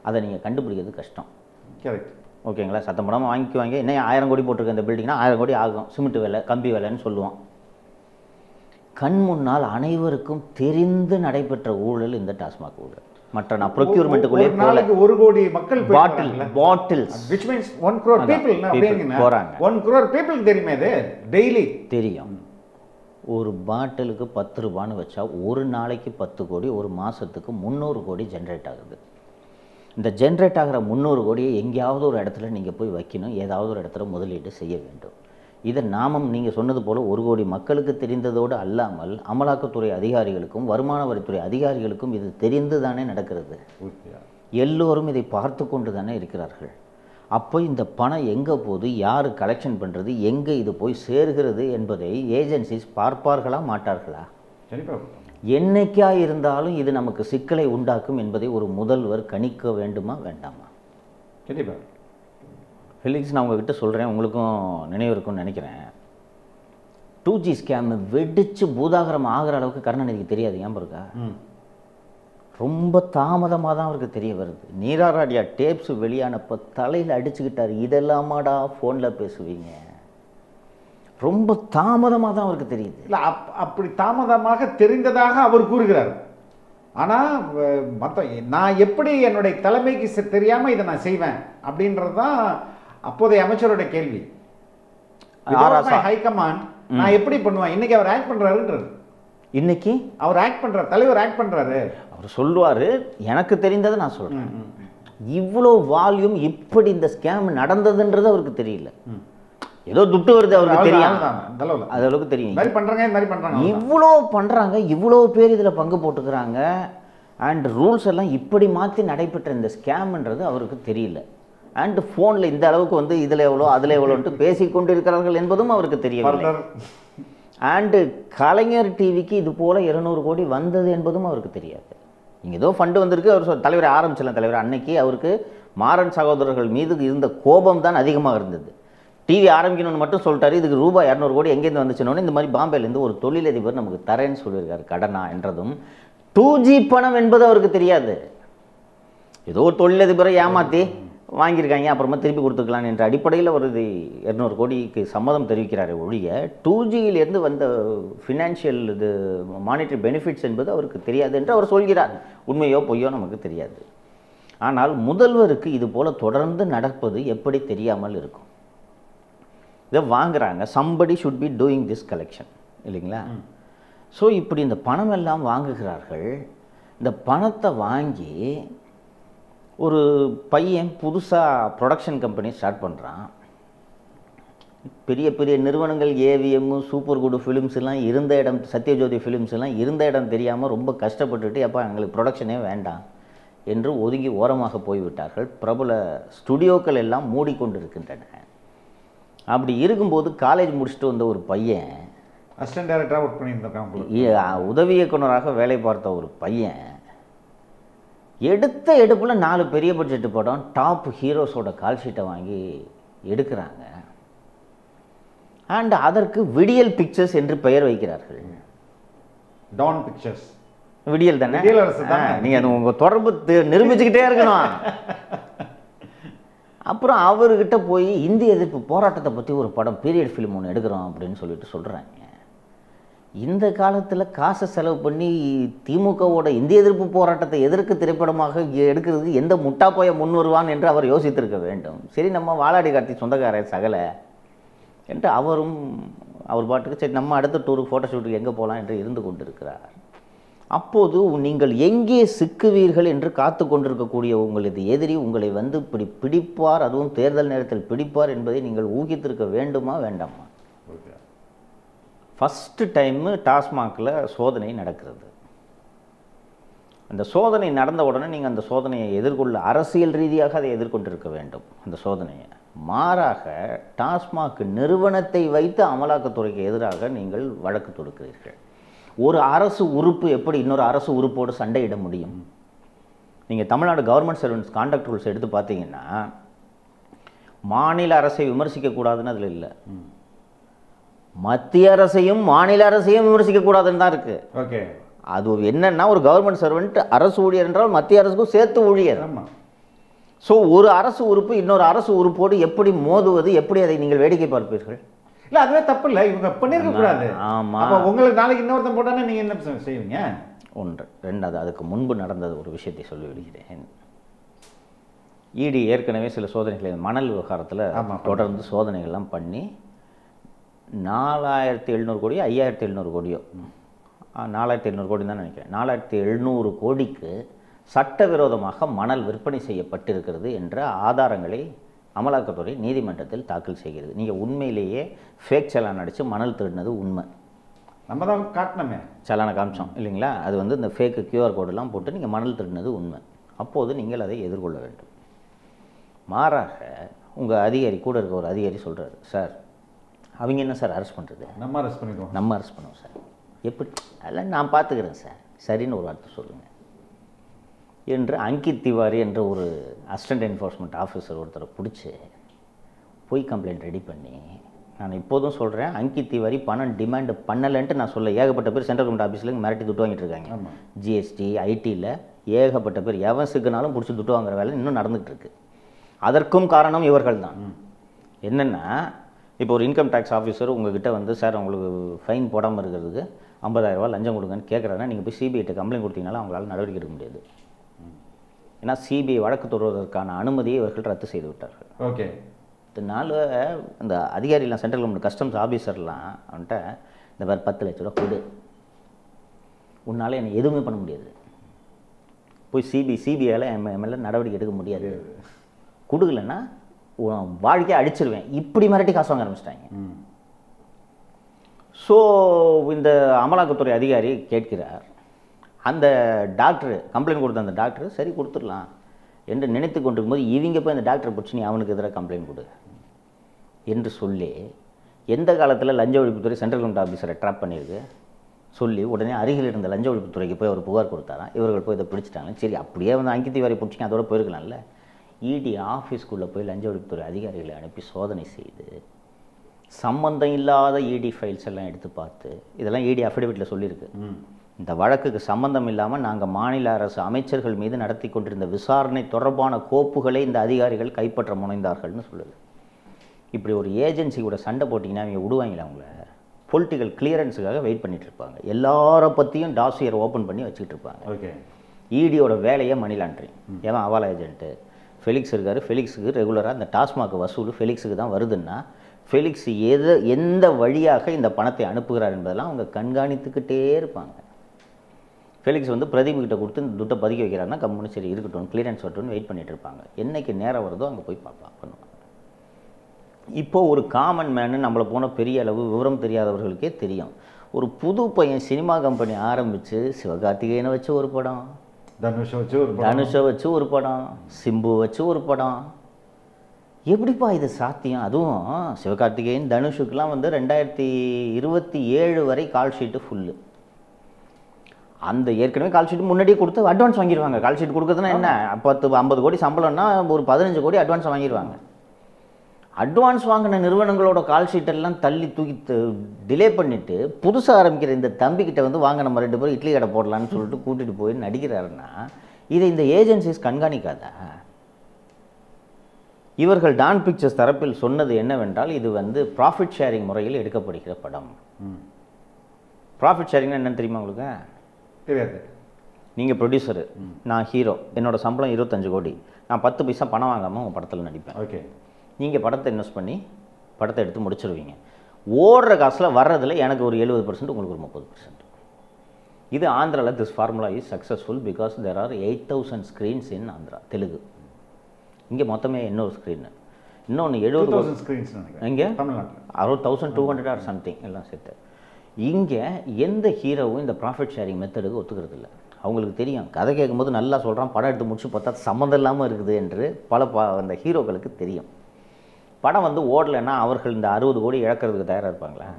அதை நீங்கள் கண்டுபிடிக்கிறது கஷ்டம். கரெக்ட். ஓகேங்களா? சத்தம் போடாமல் வாங்கி என்ன 1000 கோடி போட்டிருக்க இந்த பில்டிங்னா 1000 கோடி ஆகும், சிமெண்ட் வேலை கம்பி வேலைன்னு சொல்லுவான். கண் முன்னால் அனைவருக்கும் தெரிந்து நடைபெற்ற ஊழல் இந்த டாஸ்மாக் ஊழல். மற்ற நான் ப்ரொக்யூர்மெண்ட்டுக்குள்ளே நாளைக்கு 1 கோடி மக்கள் bottles which means 1 crore people போறாங்க. 1 crore people தெரியுமே, அது டெய்லி தெரியும். ஒரு பாட்டிலுக்கு 10 ரூபான்னு வச்சா ஒரு நாளைக்கு 10 கோடி, ஒரு மாதத்துக்கு 300 கோடி ஜென்ரேட் ஆகுது. இந்த ஜென்ரேட் ஆகிற 300 கோடியை எங்கேயாவது ஒரு இடத்துல நீங்கள் போய் வைக்கணும், ஏதாவது ஒரு இடத்துல முதலீடு செய்ய வேண்டும். இதை நாமும் நீங்கள் சொன்னது போல் 1 கோடி மக்களுக்கு தெரிந்ததோடு அல்லாமல் அமலாக்கத்துறை அதிகாரிகளுக்கும் வருமான வரித்துறை அதிகாரிகளுக்கும் இது தெரிந்து தானே நடக்கிறது. எல்லோரும் இதை பார்த்து கொண்டு தானே இருக்கிறார்கள். அப்போ இந்த பணம் எங்கே போகுது, யார் கலெக்ஷன் பண்ணுறது, எங்கே இது போய் சேர்கிறது என்பதை ஏஜென்சிஸ் பார்ப்பார்களா மாட்டார்களா? என்னைக்கா இருந்தாலும் இது நமக்கு சிக்கலை உண்டாக்கும் என்பதை ஒரு முதல்வர் கணிக்க வேண்டுமா வேண்டாமா? கண்டிப்பாக. ஃபெலிக்ஸ், நான் உங்ககிட்ட சொல்கிறேன், உங்களுக்கும் நினைவு இருக்கும்னு நினைக்கிறேன். 2G ஸ்கேம் வெடிச்சு பூதாகரம் ஆகிற அளவுக்கு கருணாநிதிக்கு தெரியாது. ஏன் இருக்கா? ரொம்ப தாமதமாக தான் அவருக்கு தெரிய வருது. நீராராடியா டேப்ஸ் வெளியானப்போ தலையில் அடிச்சுக்கிட்டார். இதெல்லாமாடா ஃபோனில் பேசுவீங்க? ரொம்ப தாமதமாக தான் அவருக்கு தெரியுது. இல்லை, அப்படி தாமதமாக தெரிந்ததாக அவர் கூறுகிறார். ஆனால் நான் எப்படி என்னுடைய தலைமைக்கு தெரியாமல் இதை நான் செய்வேன் அப்படின்றது தான் அப்போதைய அமைச்சருடைய கேள்வி. ஹைகமாண்ட் நான் எப்படி பண்ணுவேன்? இன்னைக்கு அவர் ஆக்ட் பண்றாருன்றாரு. இன்னைக்கு அவர் ஆக்ட் பண்றாரு, தலைவர் ஆக்ட் பண்றாரு. அவர் சொல்லுவார், எனக்கு தெரிந்ததை நான் சொல்கிறேன். இவ்வளோ வால்யூம் இப்படி இந்த ஸ்கேம் நடந்ததுன்றது அவருக்கு தெரியல. ஏதோ துட்டு வருது அவருக்கு தெரியும், அது அளவுக்கு தெரியும். இவ்வளோ பண்ணுறாங்க, இவ்வளோ பேர் இதில் பங்கு போட்டுக்கிறாங்க, அண்ட் ரூல்ஸ் எல்லாம் இப்படி மாற்றி நடைபெற்ற இந்த ஸ்கேம்ன்றது அவருக்கு தெரியல. அண்ட் ஃபோனில் இந்த அளவுக்கு வந்து இதில் எவ்வளோ அதில் எவ்வளோன்ட்டு பேசிக்கொண்டு இருக்கிறார்கள் என்பதும் அவருக்கு தெரியவில்லை. அண்டு கலைஞர் டிவிக்கு இது போல் 200 கோடி வந்தது என்பதும் அவருக்கு தெரியாது. இங்கே ஏதோ ஃபண்டு வந்திருக்கு, அவர் தலைவரை ஆரம்பிச்சிடலாம். தலைவர் அன்னைக்கு அவருக்கு மாறன் சகோதரர்கள் மீது இருந்த கோபம் தான் அதிகமாக இருந்தது. டிவி ஆரம்பிக்கணும்னு மட்டும் சொல்லிட்டாரு. இதுக்கு ரூபாய் 200 கோடி எங்கேருந்து வந்துச்சுன்னு இந்த மாதிரி பாம்பேலேருந்து ஒரு தொழிலதிபர் நமக்கு தரேன்னு சொல்லியிருக்காரு கடனா என்றதும் 2G பணம் என்பது அவருக்கு தெரியாது. ஏதோ ஒரு தொழிலதிபரை ஏமாற்றி வாங்கியிருக்காங்க, அப்புறமா திருப்பி கொடுத்துக்கலாம் என்ற அடிப்படையில் ஒரு 200 கோடிக்கு சம்மதம் தெரிவிக்கிறார் ஒழிய 2Gயிலிருந்து வந்த ஃபினான்ஷியல் இது மானிட்டரி பெனிஃபிட்ஸ் என்பது அவருக்கு தெரியாது என்று அவர் சொல்கிறார். உண்மையோ பொய்யோ நமக்கு தெரியாது. ஆனால் முதல்வருக்கு இது போல் தொடர்ந்து நடப்பது எப்படி தெரியாமல் இருக்கும்? இதை வாங்குறாங்க, somebody should be doing this collection இல்லைங்களா? ஸோ இப்படி இந்த பணம் எல்லாம் வாங்குகிறார்கள். இந்த பணத்தை வாங்கி ஒரு பையன் புதுசாக ப்ரொடக்ஷன் கம்பெனி ஸ்டார்ட் பண்ணுறான். பெரிய பெரிய நிறுவனங்கள் ஏவிஎம், சூப்பர் குட் ஃபிலிம்ஸ் எல்லாம் இருந்த இடம், சத்யஜோதி ஃபிலிம்ஸ் எல்லாம் இருந்த இடம் தெரியாமல் ரொம்ப கஷ்டப்பட்டுட்டு எப்போ எங்களுக்கு ப்ரொடக்ஷனே வேண்டாம் என்று ஒதுங்கி ஓரமாக போய்விட்டார்கள். பிரபல ஸ்டுடியோக்கள் எல்லாம் மூடிக்கொண்டிருக்கின்றன. அப்படி இருக்கும்போது காலேஜ் முடிச்சுட்டு வந்த ஒரு பையன், அசிஸ்டன்ட் டைரக்டராக ஒர்க் பண்ணியிருந்திருக்கான், உதவி இயக்குனராக வேலை பார்த்த ஒரு பையன் எடுத்த எடுப்பில் 4 பெரிய பட்ஜெட்டு படம் டாப் ஹீரோஸோட கால் ஷீட்டை வாங்கி எடுக்கிறாங்க. அண்ட் அதற்கு விடியல் பிக்சர்ஸ் என்று பெயர் வைக்கிறார்கள். டான் பிக்சர்ஸ், விடியல் தானே, நீங்கள் அது உங்கள் தொடர்பு நிரூபிச்சுக்கிட்டே இருக்கணும். அப்புறம் அவர்கிட்ட போய் இந்திய எதிர்ப்பு போராட்டத்தை பற்றி ஒரு படம் பீரியட் ஃபிலிம் ஒன்று எடுக்கிறோம் அப்படின்னு சொல்லிட்டு சொல்கிறாங்க. இந்த காலத்தில் காசை செலவு பண்ணி திமுகவோட இந்திய எதிர்ப்பு போராட்டத்தை எதிர்க்கு திரைப்படமாக எடுக்கிறதுக்கு எந்த முட்டா போய முன் வருவான் என்று அவர் யோசித்திருக்க வேண்டும். சரி, நம்ம வாலாடி கார்த்தி சொந்தக்காரர் சகல என்று அவரும் அவர் பாட்டுக்கு சரி நம்ம அடுத்த டூருக்கு ஃபோட்டோ ஷூட்டுக்கு எங்கே போகலாம் என்று இருந்து கொண்டிருக்கிறார். அப்போது நீங்கள் எங்கே சிக்குவீர்கள் என்று காத்து கொண்டிருக்கக்கூடிய உங்களது எதிரி உங்களை வந்து இப்படி பிடிப்பார், அதுவும் தேர்தல் நேரத்தில் பிடிப்பார் என்பதை நீங்கள் ஊகித்திருக்க வேண்டுமா வேண்டாமா? ஃபஸ்ட்டு டைமு டாஸ்மாகில் சோதனை நடக்கிறது. அந்த சோதனை நடந்த உடனே நீங்கள் அந்த சோதனையை எதிர்கொள்ள அரசியல் ரீதியாக அதை எதிர்கொண்டிருக்க வேண்டும். அந்த சோதனையை மாறாக டாஸ்மாக் நிறுவனத்தை வைத்து அமலாக்கத்துறைக்கு எதிராக நீங்கள் வழக்கு தொடுக்கிறீர்கள். ஒரு அரசு உறுப்பு எப்படி இன்னொரு அரசு உறுப்போடு சண்டையிட முடியும்? நீங்கள் Tamil Nadu government servants contact rules எடுத்து பார்த்தீங்கன்னா மாநில அரசை விமர்சிக்கக்கூடாதுன்னு அதில் இல்லை, மத்திய அரசையும் மாநில அரசையும் விமர்சிக்கக்கூடாதுன்னு தான் இருக்குது. ஓகே, அது என்னன்னா ஒரு கவர்மெண்ட் சர்வெண்ட் அரசு ஊழியர் என்றால் மத்திய அரசுக்கும் சேர்த்து ஊழியர். ஸோ ஒரு அரசு உறுப்பு இன்னொரு அரசு உறுப்போடு எப்படி மோதுவது, எப்படி அதை நீங்கள் வேடிக்கை பார்ப்பீர்கள்? இல்லை, அதுவே தப்பு இல்லை, இவங்க பண்ணியிருக்க கூடாது. ஆமாம், உங்களுக்கு நாளைக்கு இன்னொருத்தன் போட்டானே நீங்கள் என்ன செய்வீங்க? ஒன்று. ரெண்டாவது, அதுக்கு முன்பு நடந்தது ஒரு விஷயத்தை சொல்லிவிடுகிறேன். இடி ஏற்கனவே சில சோதனைகளை மணல் விவகாரத்தில் தொடர்ந்து சோதனைகள்லாம் பண்ணி 4700 கோடியோ 5700 கோடியோ 4700 கோடி தான் நினைக்கிறேன், 4700 கோடிக்கு சட்டவிரோதமாக மணல் விற்பனை செய்யப்பட்டிருக்கிறது என்ற ஆதாரங்களை அமலாக்கத்துறை நீதிமன்றத்தில் தாக்கல் செய்கிறது. நீங்கள் உண்மையிலேயே ஃபேக் சலான் அடித்து மணல் திருடினது உண்மை, நம்ம தான் காட்டணுமே, சலான காமிச்சோம் இல்லைங்களா? அது வந்து இந்த ஃபேக்கு கியூஆர் கோடெல்லாம் போட்டு நீங்கள் மணல் திருடினது உண்மை. அப்போது நீங்கள் அதை எதிர்கொள்ள வேண்டும். மாறாக உங்கள் அதிகாரி கூட இருக்க ஒரு அதிகாரி சொல்கிறாரு, சார் அவங்க என்ன சார் அரெஸ்ட் பண்ணுறது, நம்ம அரெஸ்ட் பண்ணிடுவோம், நம்ம அரெஸ்ட் பண்ணுவோம் சார், எப்படி அதெல்லாம் நான் பார்த்துக்கிறேன் சார், சரின்னு ஒரு வார்த்தை சொல்லுங்கள் என்று அங்கித் திவாரி என்ற ஒரு அசிஸ்டன்ட் என்ஃபோர்ஸ்மெண்ட் ஆஃபீஸர் ஒருத்தரை பிடிச்சி போய் கம்ப்ளைண்ட் ரெடி பண்ணி, நான் இப்போதும் சொல்கிறேன், அங்கித் திவாரி பணம் டிமாண்ட் பண்ணலைன்ட்டு நான் சொல்ல, ஏகப்பட்ட பேர் சென்ட்ரல் கவர்மெண்ட் ஆஃபீஸில் மிரட்டி துட்டு வாங்கிட்டு இருக்காங்க. ஜிஎஸ்டி ஐடியில் ஏகப்பட்ட பேர் எவன் சிக்குனாலும் பிடிச்சி துட்டு வாங்குற வேலை இன்னும் நடந்துகிட்டு இருக்கு. அதற்கும் காரணம் இவர்கள் தான். என்னென்னா, இப்போ ஒரு இன்கம் டேக்ஸ் ஆஃபீஸர் உங்ககிட்ட வந்து சார் உங்களுக்கு ஃபைன் போடாமல் இருக்கிறதுக்கு 50,000 ரூபா லஞ்சம் கொடுங்கன்னு கேட்குறாங்கன்னா நீங்கள் போய் சிபிஐட்ட கம்ப்ளைண்ட் கொடுத்தீங்கனாலும் அவங்களால நடவடிக்கை எடுக்க முடியாது. ஏன்னா சிபிஐ வழக்கு தொடர்வதற்கான அனுமதியை இவர்கள் ரத்து செய்து விட்டார்கள். ஓகே, இதனால இந்த அதிகாரிலாம் சென்ட்ரல் கவர்மெண்ட் கஸ்டம்ஸ் ஆஃபீஸர்லாம் அவன்கிட்ட இந்த மாதிரி 10 லட்ச ரூபா கொடு, உன்னால் என்னை எதுவுமே பண்ண முடியாது, போய் சிபிஐயில் எம்எல்ஏ நடவடிக்கை எடுக்க முடியாது, கொடுக்கலன்னா வாழ்க்கையை அடிச்சிருவேன், இப்படி மிரட்டி காசு வாங்க ஆரம்பிச்சிட்டாங்க. ஸோ இந்த அமலாக்கத்துறை அதிகாரி கேட்கிறார். அந்த டாக்டர் கம்ப்ளைண்ட் கொடுத்த அந்த டாக்டர் சரி கொடுத்துடலாம் என்று நினைத்து கொண்டிருக்கும் போது இவங்க போய் அந்த டாக்டரை பிடிச்சி நீ அவனுக்கு எதிராக கம்ப்ளைண்ட் கொடு என்று சொல்லி, எந்த காலத்தில் லஞ்ச ஒழிப்புத்துறை சென்ட்ரல் கவர்மெண்ட் ஆஃபீஸரை ட்ராப் பண்ணியிருக்கு சொல்லி உடனே அருகில் இருந்த லஞ்ச ஒழிப்புத்துறைக்கு போய் அவர் புகார் கொடுத்தாராம். இவர்கள் போய் இதை பிடிச்சிட்டாங்க. சரி அப்படியே வந்து அங்கித்திவாரி பிடிச்சிங்க, அதோட போயிருக்கலாம்ல. இடி ஆஃபீஸ்க்குள்ளே போய் லஞ்ச ஒழிப்புத்துறை அதிகாரிகளை அனுப்பி சோதனை செய்து சம்பந்தம் இல்லாத இடி ஃபைல்ஸ் எல்லாம் எடுத்து பார்த்து, இதெல்லாம் இடி அஃபிடவிட்டில் சொல்லியிருக்கு, இந்த வழக்குக்கு சம்பந்தம் இல்லாமல் நாங்கள் மாநில அரசு அமைச்சர்கள் மீது நடத்தி கொண்டிருந்த விசாரணை தொடர்பான கோப்புகளை இந்த அதிகாரிகள் கைப்பற்ற முனைந்தார்கள்னு சொல்லுது. இப்படி ஒரு ஏஜென்சி கூட சண்டை போட்டிங்கன்னா அவங்க விடுவாங்களா? அவங்கள பொலிட்டிக்கல் கிளியரன்ஸுக்காக வெயிட் பண்ணிட்டு இருப்பாங்க. எல்லாரை பற்றியும் டாசியர் ஓப்பன் பண்ணி வச்சுக்கிட்டு இருப்பாங்க. ஓகே, இடியோட வேலையை மணி லாண்ட்ரிங். ஏன் அவாலா ஏஜென்ட்டு ஃபெலிக்ஸ் இருக்கார், ஃபெலிக்ஸுக்கு ரெகுலராக அந்த டாஸ்மாக் வசூல் ஃபெலிக்ஸுக்கு தான் வருதுன்னா ஃபெலிக்ஸ் எந்த வழியாக இந்த பணத்தை அனுப்புகிறார் என்பதெல்லாம் அவங்க கண்காணித்துக்கிட்டே இருப்பாங்க. ஃபெலிக்ஸ் வந்து பிரதீப்கிட்ட கொடுத்து இந்த துட்டை பதுக்கி வைக்கிறாருன்னா கம்முன்னு சரி இருக்கட்டும், கிளியரன்ஸ் வரட்டும்னு வெயிட் பண்ணிட்டு இருப்பாங்க. என்னைக்கு நேரம் வருதோ அங்கே போய் பண்ணுவாங்க. இப்போது ஒரு காமன் மேனு நம்மளை போன பெரிய அளவு விவரம் தெரியாதவர்களுக்கே தெரியும். ஒரு புது பையன் சினிமா கம்பெனி ஆரம்பித்து சிவகார்த்திகேயனை வச்சு ஒரு படம், தனுஷை வச்சு ஒரு படம், சிம்பு வச்சு ஒரு படம், எப்படிப்பா இது சாத்தியம்? அதுவும் சிவகார்த்திகேயன் தனுஷுக்கெலாம் வந்து 2027 வரை கால் ஷீட்டு ஃபுல்லு. அந்த ஏற்கனவே கால் ஷீட் முன்னாடியே கொடுத்து அட்வான்ஸ் வாங்கிடுவாங்க. கால் ஷீட் கொடுக்குறதுனா என்ன, 10-50 கோடி சம்பளம்னா ஒரு 15 கோடி அட்வான்ஸ் வாங்கிடுவாங்க. அட்வான்ஸ் வாங்கின நிறுவனங்களோட கால் ஷீட்டெல்லாம் தூக்கி டிலே பண்ணிவிட்டு புதுசாக ஆரம்பிக்கிற இந்த தம்பிக்கிட்ட வந்து வாங்க நம்ம 2 பேரும் இட்லி கடை போடலான்னு சொல்லிட்டு கூட்டிகிட்டு போய் நடிக்கிறாருன்னா இதை இந்த ஏஜென்சிஸ் கண்காணிக்காதா? இவர்கள் டான் பிக்சர்ஸ் தரப்பில் சொன்னது என்னவென்றால், இது வந்து ப்ராஃபிட் ஷேரிங் முறையில் எடுக்கப்படுகிற படம். ப்ராஃபிட் ஷேரிங்னா என்னன்னு தெரியுமா உங்களுக்கு? தெரியாது. நீங்கள் ப்ரொடியூசரு, நான் ஹீரோ, என்னோட சம்பளம் 25 கோடி, நான் 10 பைசா பணம் வாங்காமல் உங்கள் படத்தில் நடிப்பேன். ஓகே, நீங்கள் படத்தை இன்வெஸ்ட் பண்ணி படத்தை எடுத்து முடிச்சிருவீங்க. ஓடுற காசில் வர்றதில் எனக்கு ஒரு 70%, உங்களுக்கு ஒரு 30%. இது ஆந்திராவில் this formula is successful because there are 8000 screens in Andhra Telugu. இங்கே மொத்தமே இன்னொரு ஸ்க்ரீனு, இன்னொன்று 70,000 ஸ்க்ரீன்ஸ். இங்கே 60,200 ஆர் சம்திங் எல்லாம் சேர்த்து. இங்கே எந்த ஹீரோவும் இந்த ப்ராஃபிட் ஷேரிங் மெத்தடுக்கு ஒத்துக்கிறது இல்லை. அவங்களுக்கு தெரியும், கதை கேட்கும்போது நல்லா சொல்கிறான், படம் எடுத்து முடிச்சு பார்த்தா சம்மந்தம் இல்லாமல் இருக்குது என்று அந்த ஹீரோக்களுக்கு தெரியும். படம் வந்து ஓடலைன்னா அவர்கள் இந்த 60 கோடி இழக்கிறதுக்கு தயாராக இருப்பாங்களா?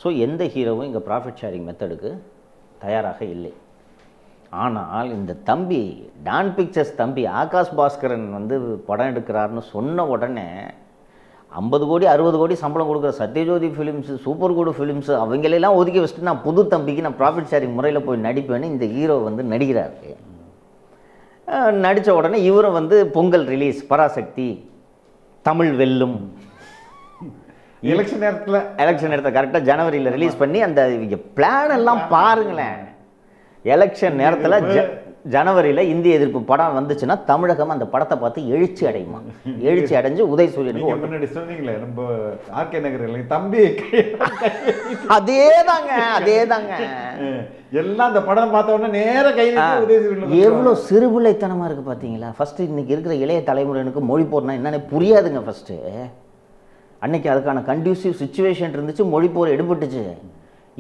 ஸோ எந்த ஹீரோவும் இங்கே ப்ராஃபிட் ஷேரிங் மெத்தடுக்கு தயாராக இல்லை. ஆனால் இந்த தம்பி டான் பிக்சர்ஸ் தம்பி ஆகாஷ் பாஸ்கரன் வந்து படம் எடுக்கிறாருன்னு சொன்ன உடனே 50 கோடி 60 கோடி சம்பளம் கொடுக்குற சத்யஜோதி ஃபிலிம்ஸு, சூப்பர் குடு ஃபிலிம்ஸு அவங்களெல்லாம் ஒதுக்கி வச்சுட்டு நான் புது தம்பிக்கு நான் ப்ராஃபிட் ஷேரிங் முறையில் போய் நடிப்பேன்னு இந்த ஹீரோ வந்து நடிக்கிறாரு. நடித்த உடனே இவரும் வந்து பொங்கல் ரிலீஸ், பராசக்தி, தமிழ் வெல்லும், எலெக்ஷன் நேரத்தில் கரெக்டாக ஜனவரியில் ரிலீஸ் பண்ணி அந்த பிளான் எல்லாம் பாருங்களேன். எலெக்ஷன் நேரத்தில் ஜனவரியில் இந்திய எதிர்ப்பு படம் வந்துச்சுன்னா தமிழகம் அந்த படத்தை பார்த்து எழுச்சி அடையுமா? எழுச்சி அடைஞ்சு உதயசூரியனுக்கு முன்னாடி சொன்னீங்களே நம்ம ஆர்கே நகர் தம்பி, அதேதாங்க எல்லாம் அந்த படம் பார்த்த உடனே நேர கை உதயசூரியன். எவ்வளோ சிறுபிள்ளைத்தனமாக இருக்குது பார்த்தீங்களா? ஃபஸ்ட்டு இன்னைக்கு இருக்கிற இளைய தலைமுறையினருக்கு மொழி போர்னா என்னன்னு புரியாதுங்க. ஃபஸ்ட்டு அன்னைக்கு அதுக்கான கண்டியூசிவ் சுச்சுவேஷன் இருந்துச்சு, மொழி போர் எடுபட்டுச்சு.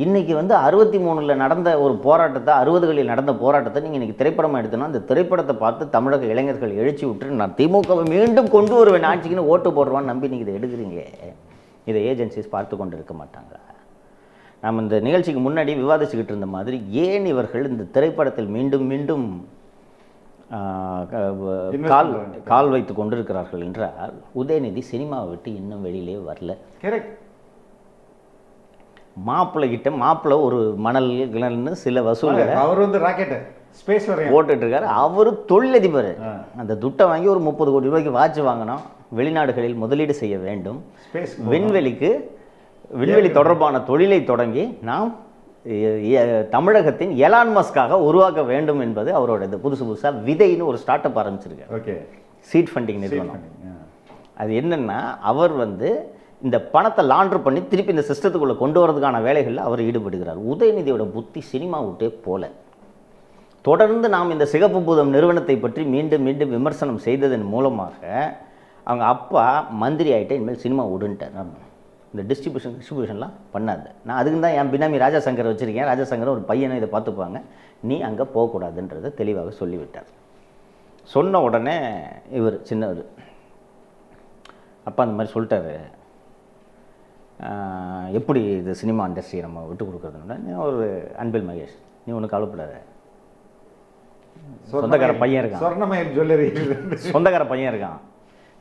இன்றைக்கி வந்து 63 நடந்த ஒரு போராட்டத்தை, 60களில் நடந்த போராட்டத்தை நீங்கள் இன்றைக்கி திரைப்படமாக எடுத்தோன்னா அந்த திரைப்படத்தை பார்த்து தமிழக இளைஞர்கள் எழுச்சி விட்டு நான் திமுகவை மீண்டும் கொண்டு வருவேன் ஆட்சிக்குன்னு ஓட்டு போடுவான்னு நம்பி நீங்கள் இதை எடுக்கிறீங்களே, இதை ஏஜென்சிஸ் பார்த்து கொண்டு இருக்க மாட்டாங்க. நாம் இந்த நிகழ்ச்சிக்கு முன்னாடி விவாதிச்சுக்கிட்டு இருந்த மாதிரி ஏன் இவர்கள் இந்த திரைப்படத்தில் மீண்டும் மீண்டும் கால் வைத்து கொண்டிருக்கிறார்கள் என்றால், உதயநிதி சினிமாவை விட்டு இன்னும் வெளியிலே வரல. கரெக்ட். மாப்பிள்ளை ஒரு மணல் கிணல்னு சில வசூல்களை அவர் வந்து ராக்கெட் ஸ்பேஸ் போட்டுட்டு இருக்காரு. அவர் தொழிலதிபர். அந்த துட்டை வாங்கி ஒரு 30 கோடி ரூபாய்க்கு வாட்ச் வாங்கணும், வெளிநாடுகளில் முதலீடு செய்ய வேண்டும், விண்வெளி தொடர்பான தொழிலை தொடங்கி நாம் தமிழகத்தின் எலான் மஸ்காக உருவாக்க வேண்டும் என்பது அவரோட இந்த புதுசாக விதைன்னு ஒரு ஸ்டார்ட் அப் ஆரம்பிச்சிருக்காரு. ஓகே, சீட் ஃபண்டிங் நிறுவனம். அது என்னென்னா அவர் வந்து இந்த பணத்தை லாண்டர் பண்ணி திருப்பி இந்த சிஸ்டத்துக்குள்ளே கொண்டு வரதுக்கான வேலைகளில் அவர் ஈடுபடுகிறார். உதயநிதியோட புத்தி சினிமா விட்டே போல. தொடர்ந்து நாம் இந்த சிகப்பு பூதம் நிறுவனத்தை பற்றி மீண்டும் மீண்டும் விமர்சனம் செய்ததன் மூலமாக அவங்க அப்பா மந்திரி ஆகிட்டே இனிமேல் சினிமா விடுன்ட்டார். இந்த டிஸ்ட்ரிபியூஷன்லாம் பண்ணாது. நான் அதுக்கு தான் என் பினாமி ராஜா சங்கர் வச்சுருக்கேன். ராஜா சங்கர் ஒரு பையனை இதை பார்த்துப்பாங்க, நீ அங்கே போகக்கூடாதுன்றதை தெளிவாக சொல்லிவிட்டார். சொன்ன உடனே இவர் சின்னவர் அப்பா அந்த மாதிரி சொல்லிட்டாரு, எப்படி இது சினிமா இண்டஸ்ட்ரியை நம்ம விட்டு கொடுக்குறதுன்னா, ஒரு அன்பில் மகேஷ் நீ ஒன்றும் கவலைப்படாத, சொந்தக்கார பையன் இருக்கான், சொர்ணமயில் ஜுவல்லரி சொந்தக்கார பையன் இருக்கான்,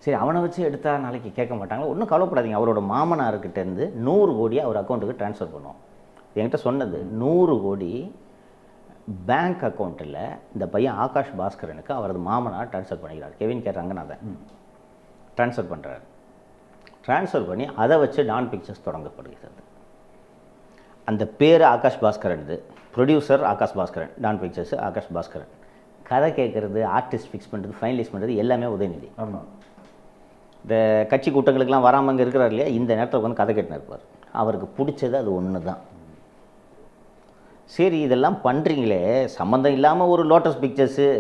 சரி அவனை வச்சு எடுத்தா நாளைக்கு கேட்க மாட்டாங்களா, ஒன்றும் கவலைப்படாதீங்க, அவரோட மாமனார்கிட்டேருந்து 100 கோடியை அவர் அக்கௌண்ட்டுக்கு ட்ரான்ஸ்ஃபர் பண்ணுவோம். என்கிட்ட சொன்னது 100 கோடி பேங்க் அக்கௌண்ட்டில் இந்த பையன் ஆகாஷ் பாஸ்கரனுக்கு அவரது மாமனார் ட்ரான்ஸ்ஃபர் பண்ணிக்கிறார். கெவின் கே ரங்கநாதன் ட்ரான்ஸ்ஃபர் பண்ணுறாரு. ட்ரான்ஸ்ஃபர் பண்ணி அதை வச்சு டான் பிக்சர்ஸ் தொடங்கப்படுகிறது. அந்த பேர் Akash Bhaskaran, producer Akash Bhaskaran, Dawn pictures Akash Bhaskaran, கதை கேட்குறது, ஆர்டிஸ்ட் ஃபிக்ஸ் பண்ணுறது, ஃபைனலைஸ் பண்ணுறது எல்லாமே உதயநிதி. ஆமாம். இந்த கட்சி கூட்டங்களுக்கெல்லாம் வராமல் இங்கே இருக்கிறார் இல்லையா, இந்த நேரத்தில் வந்து கதை கேட்டுன்னு இருப்பார். அவருக்கு பிடிச்சது அது ஒன்று தான். சரி இதெல்லாம் பண்ணுறீங்களே, சம்மந்தம் இல்லாமல் ஒரு Lotus Pictures,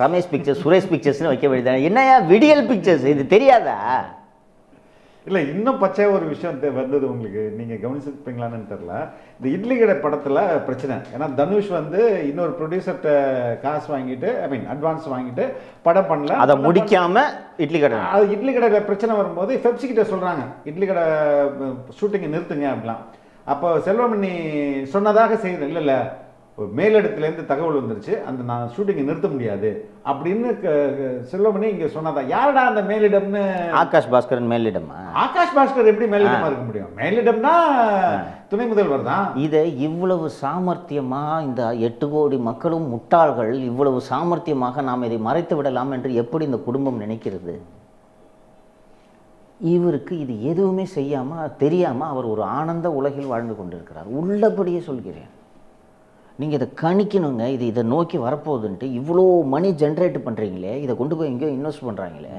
Ramesh Pictures, Suresh பிக்சர்ஸ்னு வைக்க வேண்டியதானே, என்னையா விடியல் பிக்சர்ஸ், இது தெரியாதா? இல்லை இன்னும் பச்சையாக ஒரு விஷயம் வந்தது உங்களுக்கு, நீங்கள் கவனிச்சிருப்பீங்களான்னு தெரில. இந்த இட்லி கடை படத்தில் பிரச்சனை, ஏன்னா தனுஷ் வந்து இன்னொரு ப்ரொடியூசர்கிட்ட காசு வாங்கிட்டு, ஐ மீன் அட்வான்ஸ் வாங்கிட்டு படம் பண்ணல, அதை முடிக்காமல் இட்லி கடை, அது இட்லி கடையில் பிரச்சனை வரும்போது பெப்சி கிட்ட சொல்கிறாங்க இட்லி கடை ஷூட்டிங்கை நிறுத்துங்க அப்படிலாம். அப்போ செல்வமணி சொன்னதாக செய்யணும், இல்லை இல்லை மேலிடத்துலேருந்து தகவல் வந்துருச்சு, அந்த நான் ஷூட்டிங்கை நிறுத்த முடியாது அப்படின்னு செல்வமணி இங்கே சொன்னதா. யாரடா அந்த மேலிடம்னு? ஆகாஷ் பாஸ்கரன் மேலிடமா? ஆகாஷ் பாஸ்கர் எப்படி மேலிடமா இருக்க முடியும்? மேலிடம்னா துணை முதல்வர் தான். இதை இவ்வளவு சாமர்த்தியமாக இந்த 8 கோடி மக்களும் முட்டாள்கள் இவ்வளவு சாமர்த்தியமாக நாம் இதை மறைத்து விடலாம் என்று எப்படி இந்த குடும்பம் நினைக்கிறது? இவருக்கு இது எதுவுமே செய்யாமல் தெரியாமல் அவர் ஒரு ஆனந்த உலகில் வாழ்ந்து கொண்டிருக்கிறார். உள்ளபடியே சொல்கிறேன், நீங்கள் இதை கணிக்கணுங்க. இதை நோக்கி வரப்போகுதுன்ட்டு இவ்வளோ மணி ஜென்ரேட் பண்ணுறீங்களே, இதை கொண்டு போய் எங்கேயோ இன்வெஸ்ட் பண்ணுறாங்களே,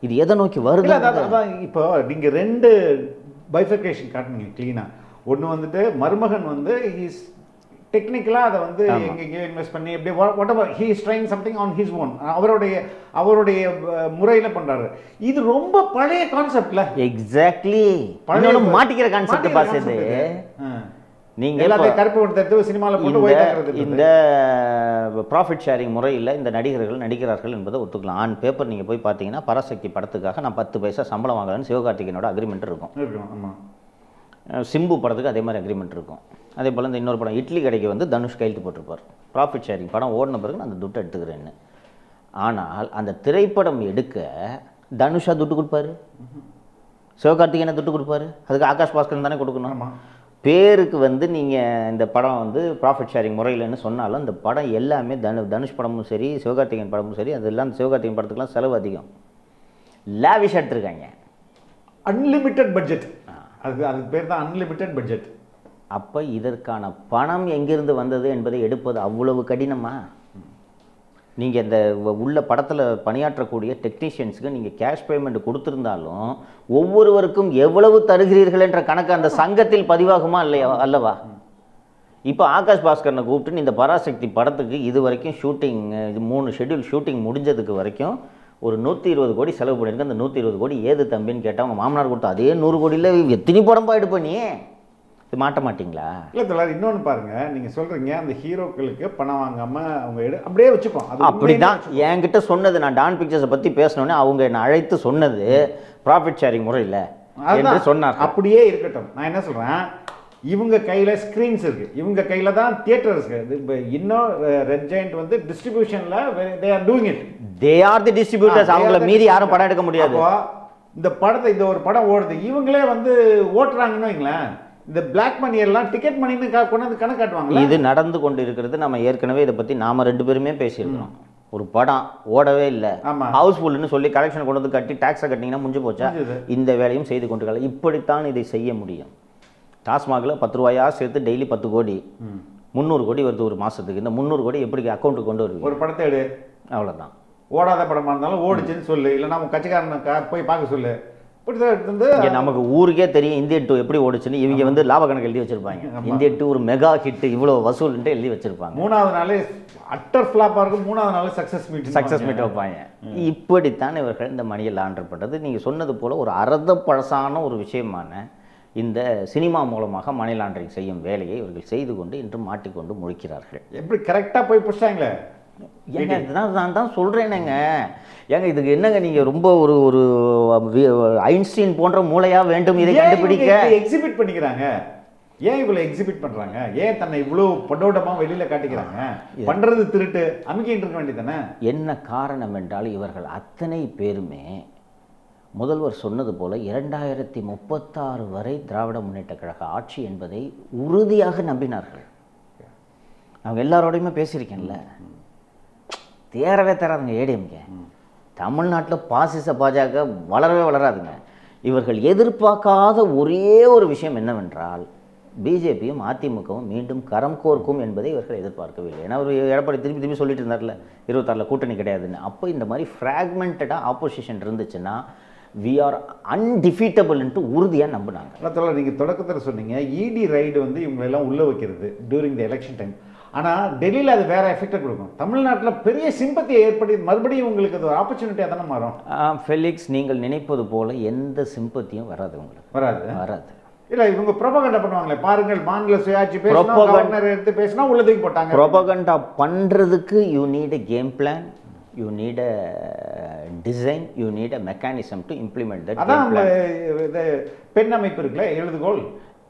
இது எதை நோக்கி வருது? அதான் இப்போ நீங்கள் 2 பைஃபர்கேஷன் காட்டுனீங்க க்ளீனாக. ஒன்று வந்துட்டு மருமகன் வந்து ஹீஸ் டெக்னிக்கலாக அதை வந்து எங்கெங்கேயோ இன்வெஸ்ட் பண்ணி எப்படியே what ever he is trying something on his own, அவருடைய முறையில் பண்ணுறாரு. இது ரொம்ப பழைய கான்செப்ட்ல. எக்ஸாக்ட்லி பழைய மாட்டிக்கிற கான்செப்ட் பாஸ். இது நீங்கள் எல்லாத்தையும் கருப்பு எடுத்து சினிமாவில் போட்டு இந்த ப்ராஃபிட் ஷேரிங் முறையில் இந்த நடிகர்கள் நடிக்கிறார்கள் என்பதை ஒத்துக்கலாம். ஆன் பேப்பர் நீங்கள் போய் பார்த்தீங்கன்னா பராசக்தி படத்துக்காக நான் 10 பைசா சம்பளம் வாங்கலான்னு சிவகார்த்திகேயனோட அக்ரிமெண்ட் இருக்கும். ஆமாம். சிம்பு படத்துக்கு அதே மாதிரி அக்ரிமெண்ட் இருக்கும். அதே போல் இந்த இன்னொரு படம் இட்லி கடைக்கு வந்து தனுஷ் கையெழுத்து போட்டிருப்பார், ப்ராஃபிட் ஷேரிங் படம் ஓடின பிறகு நான் அந்த துட்டை எடுத்துக்கிறேன்னு. ஆனால் அந்த திரைப்படம் எடுக்க தனுஷா துட்டு கொடுப்பாரு, சிவகார்த்திகேயனை துட்டு கொடுப்பாரு, அதுக்கு ஆகாஷ் பாஸ்கரன் தானே கொடுக்கணும். பேருக்கு வந்து நீங்கள் இந்த படம் வந்து ப்ராஃபிட் ஷேரிங் முறையில்னு சொன்னாலும் இந்த படம் எல்லாமே தனுஷ் படமும் சரி சிவகார்த்திகேயன் படமும் சரி, அதெல்லாம் சிவகார்த்திகேயன் படத்துக்குலாம் செலவு அதிகம், லாவிஷ் எடுத்துருக்காங்க. அன்லிமிட்டெட் பட்ஜெட், அதுக்கு பேர் தான் அன்லிமிட்டெட் பட்ஜெட். அப்போ இதற்கான பணம் எங்கிருந்து வந்தது என்பதை எடுப்பது அவ்வளவு கடினமா? நீங்கள் இந்த உள்ள படத்தில் பணியாற்றக்கூடிய டெக்னீஷியன்ஸுக்கு நீங்கள் கேஷ் பேமெண்ட் கொடுத்துருந்தாலும் ஒவ்வொருவருக்கும் எவ்வளவு தருகிறீர்கள் என்ற கணக்கு அந்த சங்கத்தில் பதிவாகுமா இல்லையா அல்லவா? இப்போ ஆகாஷ் பாஸ்கரனை கூப்பிட்டு இந்த பராசக்தி படத்துக்கு இது வரைக்கும் ஷூட்டிங் 3 ஷெட்யூல் ஷூட்டிங் முடிஞ்சதுக்கு வரைக்கும் ஒரு 120 கோடி செலவு பண்ணியிருக்கு. அந்த 120 கோடி ஏது தம்பின்னு கேட்டால் அவங்க மாமனார் கொடுத்தா அதே 100 கோடியில் எத்தனை படம் போயிட்டு பண்ணி இது மாட்ட மாட்டிங்களா? இல்லை தோழர், இன்னொன்று பாருங்கள், நீங்கள் சொல்கிறீங்க அந்த ஹீரோக்களுக்கு பணம் வாங்காமல் அவங்க அப்படியே வச்சுப்போம். அது அப்படி தான் என்கிட்ட சொன்னது. நான் டான் பிக்சர்ஸை பற்றி பேசினோன்னே அவங்க என்னை அழைத்து சொன்னது ப்ராஃபிட் ஷேரிங் முறை இல்லை என்று சொன்னார். அப்படியே இருக்கட்டும். நான் என்ன சொல்கிறேன், இவங்க கையில் ஸ்க்ரீன்ஸ் இருக்குது, இவங்க கையில் தான் தியேட்டர்ஸ் இருக்குது. இப்போ இன்னும் ரெட் ஜெயண்ட் வந்து டிஸ்ட்ரிபியூஷனில் they are doing it, they are the distributors. அவங்கள மீறி யாரும் படம் எடுக்க முடியாது. இந்த படத்தை இந்த ஒரு படம் ஓடுது, இவங்களே வந்து ஓட்டுறாங்கன்னு வைங்களேன், இந்த பிளாக் மணி எல்லாம் டிக்கெட் மணின்னு கொண்டு கணக்கு காட்டுவாங்க. இது நடந்து கொண்டு இருக்கிறது. நம்ம ஏற்கனவே இதை பற்றி நாம 2 பேருமே பேசியிருக்கிறோம். ஒரு படம் ஓடவே இல்லை, ஹவுஸ்ஃபுல்னு சொல்லி கலெக்ஷன் கொண்டு வந்து கட்டி டாக்ஸை கட்டிங்கன்னா முடிஞ்சு போச்சா? இந்த வேலையும் செய்து கொண்டு இப்படித்தான் இதை செய்ய முடியும். டாஸ்மாகில் 10 ரூபாயா சேர்த்து டெய்லி 10 கோடி 300 கோடி வருது ஒரு மாதத்துக்கு. இந்த 300 கோடி எப்படி அக்கௌண்ட்டுக்கு கொண்டு வருவீங்க? ஒரு படத்தை எடு, அவ்வளோதான். ஓடாத படமா இருந்தாலும் ஓடிச்சுன்னு சொல்லு, இல்லைன்னா உன் கட்சிக்காரனை போய் பார்க்க சொல்லு. இப்படிதான் எடுத்து இங்கே நமக்கு ஊருக்கே தெரியும் இந்தியன் 2 எப்படி ஓடிச்சுன்னு. இவங்க வந்து லாப கணக்கு எழுதி வச்சிருப்பாங்க. இந்தியன் 2 ஒரு மெகா ஹிட், இவ்வளோ வசூல்ன்ட்டு எழுதி வச்சிருப்பாங்க. 3வது நாளே அட்டர் ஃப்ளாப்பாக இருக்கும், 3வது நாளே சக்ஸஸ் மீட் வைப்பாங்க. இப்படித்தான் இவர்கள் இந்த மணியை லாண்டர் பண்ணுறது. நீங்கள் சொன்னது போல் ஒரு அறத பழசான ஒரு விஷயமான இந்த சினிமா மூலமாக மணி லாண்டரிங் செய்யும் வேலையை இவர்கள் செய்து கொண்டு இன்று மாட்டிக்கொண்டு முழிக்கிறார்கள். எப்படி கரெக்டாக போய் பிடிச்சாங்களே. ஏங்க இதுதான் நான் தான் சொல்கிறேனேங்க. ஏங்க இதுக்கு என்னங்க நீங்கள் ரொம்ப ஒரு ஒரு ஐன்ஸ்டீன் போன்ற மூளையா வேண்டும் இதை கண்டுபிடிக்க எக்ஸிபிட் பண்ணிக்கிறாங்க. ஏன் இவ்வளவு எக்ஸிபிட் பண்றாங்க? ஏன் தன்னை இவ்வளவு படோடமா வெளியில காட்டிக்கிறாங்க? பண்றது திருட்டு, அமைக்கிட்டு இருக்க வேண்டியதானே. என்ன காரணம் என்றால் இவர்கள் அத்தனை பேருமே முதல்வர் சொன்னது போல 2036 வரை திராவிட முன்னேற்ற கழக ஆட்சி என்பதை உறுதியாக நம்பினார்கள். அவங்க எல்லாரோடையுமே பேசியிருக்கேன்ல, தேரவே தேராதுங்க ஏடிஎம்கே. தமிழ்நாட்டில் பாசிச பாஜக வளரவே வளராதுங்க. இவர்கள் எதிர்பார்க்காத ஒரே ஒரு விஷயம் என்னவென்றால் பிஜேபியும் அதிமுகவும் மீண்டும் கரம் கோர்க்கும் என்பதை இவர்கள் எதிர்பார்க்கவில்லை. ஏன்னா ஒரு எடப்பாடி திருப்பி சொல்லிட்டு இருந்தார்ல 26 கூட்டணி கிடையாதுன்னு. அப்போ இந்த மாதிரி ஃப்ராக்மெண்டடாக ஆப்போசிஷன் இருந்துச்சுன்னா வி ஆர் அன்டிஃபீட்டபிள்ன்ட்டு உறுதியாக நம்பினாங்க. நீங்கள் தொடக்கத்தில் சொன்னீங்க இடி ரைடு வந்து இவங்களெல்லாம் உள்ளே வைக்கிறது டியூரிங் த எலெக்ஷன் டைம். ஆனால் டெல்லியில் அது வேற எஃபெக்டை கொடுக்கும். தமிழ்நாட்டில் பெரிய சிம்பத்தியை ஏற்படுத்தி மறுபடியும் உங்களுக்கு அது ஒரு ஆப்பர்ச்சுனிட்டியாக தானே மாறும். ஃபெலிக்ஸ், நீங்கள் நினைப்பது போல எந்த சிம்பத்தியும் வராது, உங்களுக்கு வராது. இல்லை, இவங்க ப்ரோபகண்டா பண்ணுவாங்களே பாருங்கள், மாநில சுயாட்சி பேசினா எடுத்து பேசினா உள்ளதுக்கு போட்டாங்க. ப்ரோபகண்டா பண்ணுறதுக்கு you need a game plan, you need a design, you need a mechanism to implement that. அதான் பெண் அமைப்பு இருக்குல்ல, எழுதுகோள்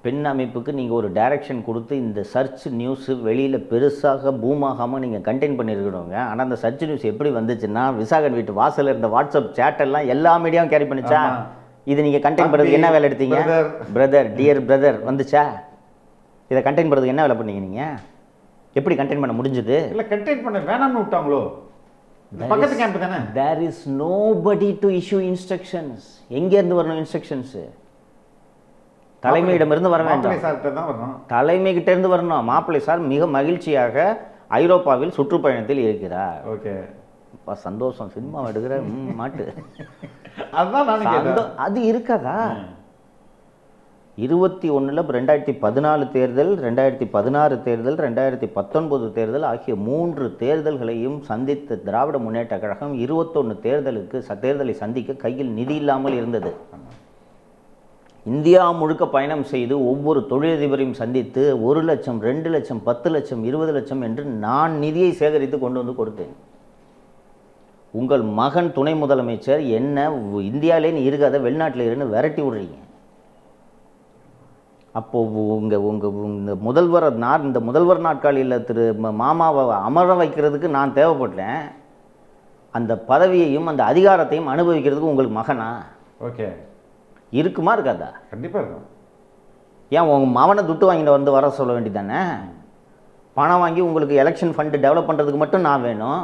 பெண் அமைப்புக்கு நீங்கள் ஒரு டைரக்ஷன் கொடுத்து இந்த சர்ச் நியூஸு வெளியில் பெருசாக பூமாகாமல் நீங்கள் கண்டெயின் பண்ணியிருக்கணுங்க. ஆனால் அந்த சர்ச் நியூஸ் எப்படி வந்துச்சுன்னா விசாகன் வீட்டு வாசலில் இருந்த வாட்ஸ்அப் சேட்டெல்லாம் எல்லா மீடியாவும் கேரி பண்ணிச்சா. இது நீங்கள் கண்டெயின் பண்ணுறதுக்கு என்ன வேலை எடுத்தீங்க? பிரதர், டியர் பிரதர் வந்துச்சா? இதை கண்டெயின் பண்ணுறதுக்கு என்ன வேலை பண்ணீங்க? நீங்கள் எப்படி கண்டெயின் பண்ண முடிஞ்சது? இல்லை, கண்டெயின் பண்ண வேணாம்னு விட்டாங்களோ? பக்கத்து கேம்ப் தானே. There is nobody to issue instructions. எங்கேருந்து வரணும் இன்ஸ்ட்ரக்ஷன்ஸு? தலைமையிடமிருந்து வர வேண்டாம், தலைமைகிட்ட இருந்து வரணும். மாப்பிள்ளை சார் மிக மகிழ்ச்சியாக ஐரோப்பாவில் சுற்றுப்பயணத்தில் இருக்கிறார். ஓகே, சந்தோஷம். சினிமா எடுக்கிற மாட்டு அது இருக்காதா? 21 2014 தேர்தல், 2016 தேர்தல், 2019 தேர்தல் ஆகிய 3 தேர்தல்களையும் சந்தித்த திராவிட முன்னேற்ற கழகம் 21 தேர்தலை சந்திக்க கையில் நிதி இல்லாமல் இருந்தது. இந்தியா முழுக்க பயணம் செய்து ஒவ்வொரு தொழிலதிபரையும் சந்தித்து 1 லட்சம், 2 லட்சம், 10 லட்சம், 20 லட்சம் என்று நான் நிதியை சேகரித்து கொண்டு வந்து கொடுத்தேன். உங்கள் மகன் துணை முதலமைச்சர் என்ன இந்தியாவிலே நீ இருக்காத வெளிநாட்டில் இருந்து விரட்டி விடுறீங்க. அப்போது இந்த முதல்வர் நாட்காலியில் திரு மாமாவை அமர வைக்கிறதுக்கு நான் தேவைப்பட்டேன். அந்த பதவியையும் அந்த அதிகாரத்தையும் அனுபவிக்கிறதுக்கு உங்களுக்கு மகனா? ஓகே, இருக்குமா இருக்காதா? கண்டிப்பாக இருக்கும். ஏன் உங்கள் மகனை துட்டு வாங்கிட்டு வந்து வர சொல்ல வேண்டியதானே? பணம் வாங்கி உங்களுக்கு எலெக்ஷன் ஃபண்டு டெவலப் பண்ணுறதுக்கு மட்டும் நான் வேணும்.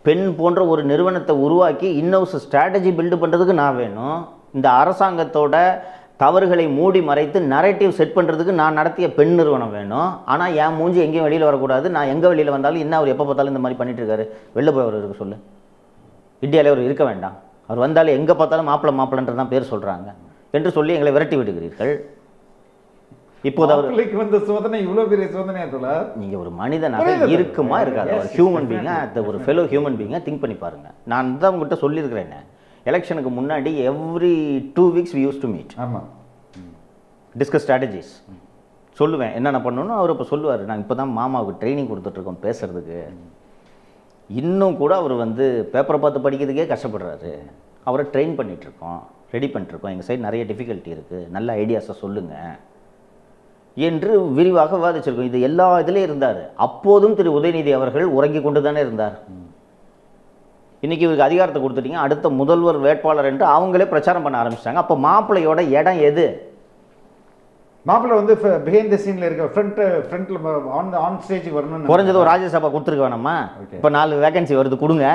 பெண் போன்ற ஒரு நிறுவனத்தை உருவாக்கி இன்னொரு ஸ்ட்ராட்டஜி பில்டு பண்ணுறதுக்கு நான் வேணும். இந்த அரசாங்கத்தோட தவறுகளை மூடி மறைத்து நரேட்டிவ் செட் பண்ணுறதுக்கு நான் நடத்திய பெண் நிறுவனம் வேணும். ஆனால் என் மூஞ்சி எங்கேயும் வெளியில் வரக்கூடாது. நான் எங்கே வெளியில் வந்தாலும் என்ன அவர் எப்போ பார்த்தாலும் இந்த மாதிரி பண்ணிட்டு இருக்காரு, வெளில போய் அவர் இருக்க சொல்லு. இந்தியாவிலே அவர் இருக்க வேண்டாம், அவர் வந்தாலும் எங்கே பார்த்தாலும் மாப்பிள்ளன்றது தான் பேர் சொல்கிறாங்க என்று சொல்லி எங்களை விரட்டி விடுகிறீர்கள். இப்போது அவர்களுக்கு வந்த சோதனை இவ்வளோ பெரிய சோதனையா தோழர்? நீங்கள் ஒரு மனிதனாக இருக்குமா இருக்காது, ஒரு ஹியூமன் பீங்காக, ஒரு ஃபெலோ ஹியூமன் பீங்காக திங்க் பண்ணி பாருங்கள். நான் தான் உங்கள்கிட்ட சொல்லியிருக்கிறேன், எலெக்ஷனுக்கு முன்னாடி every 2 weeks we used to meet. ஆமாம், டிஸ்கஸ் ஸ்ட்ராட்டஜிஸ் சொல்லுவேன் என்னென்ன பண்ணணும்னு. அவர் இப்போ சொல்லுவார், நான் இப்போ தான் மாமாவுக்கு ட்ரைனிங் கொடுத்துட்ருக்கோம் பேசுகிறதுக்கு. இன்னும் கூட அவர் வந்து பேப்பரை பார்த்து படிக்கிறதுக்கே கஷ்டப்படுறாரு. அவரை ட்ரெயின் பண்ணிகிட்ருக்கோம், ரெடி பண்ணிட்டுருக்கோம். எங்கள் சைடு நிறைய டிஃபிகல்ட்டி இருக்குது, நல்ல ஐடியாஸை சொல்லுங்கள் என்று விரிவாக விவாதிச்சிருக்கோம். இது எல்லா இதுலேயும் இருந்தார். அப்போதும் திரு உதயநிதி அவர்கள் உறங்கி கொண்டு தானே இருந்தார். இன்றைக்கி இவருக்கு அதிகாரத்தை கொடுத்துட்டீங்க, அடுத்த முதல்வர் வேட்பாளர் என்று அவங்களே பிரச்சாரம் பண்ண ஆரம்பிச்சிட்டாங்க. அப்போ மாப்பிள்ளையோட இடம் எது? மாப்பிள்ளை வந்து பிஹைண்ட் தி சீனில் இருக்க ஃப்ரண்ட்டில் ஆன் ஸ்டேஜுக்கு வரணும்னு குறைஞ்சது ஒரு ராஜ்யசபா கொடுத்துருக்க வேணாமா? இப்போ 4 வேகன்சி வருது, கொடுங்க,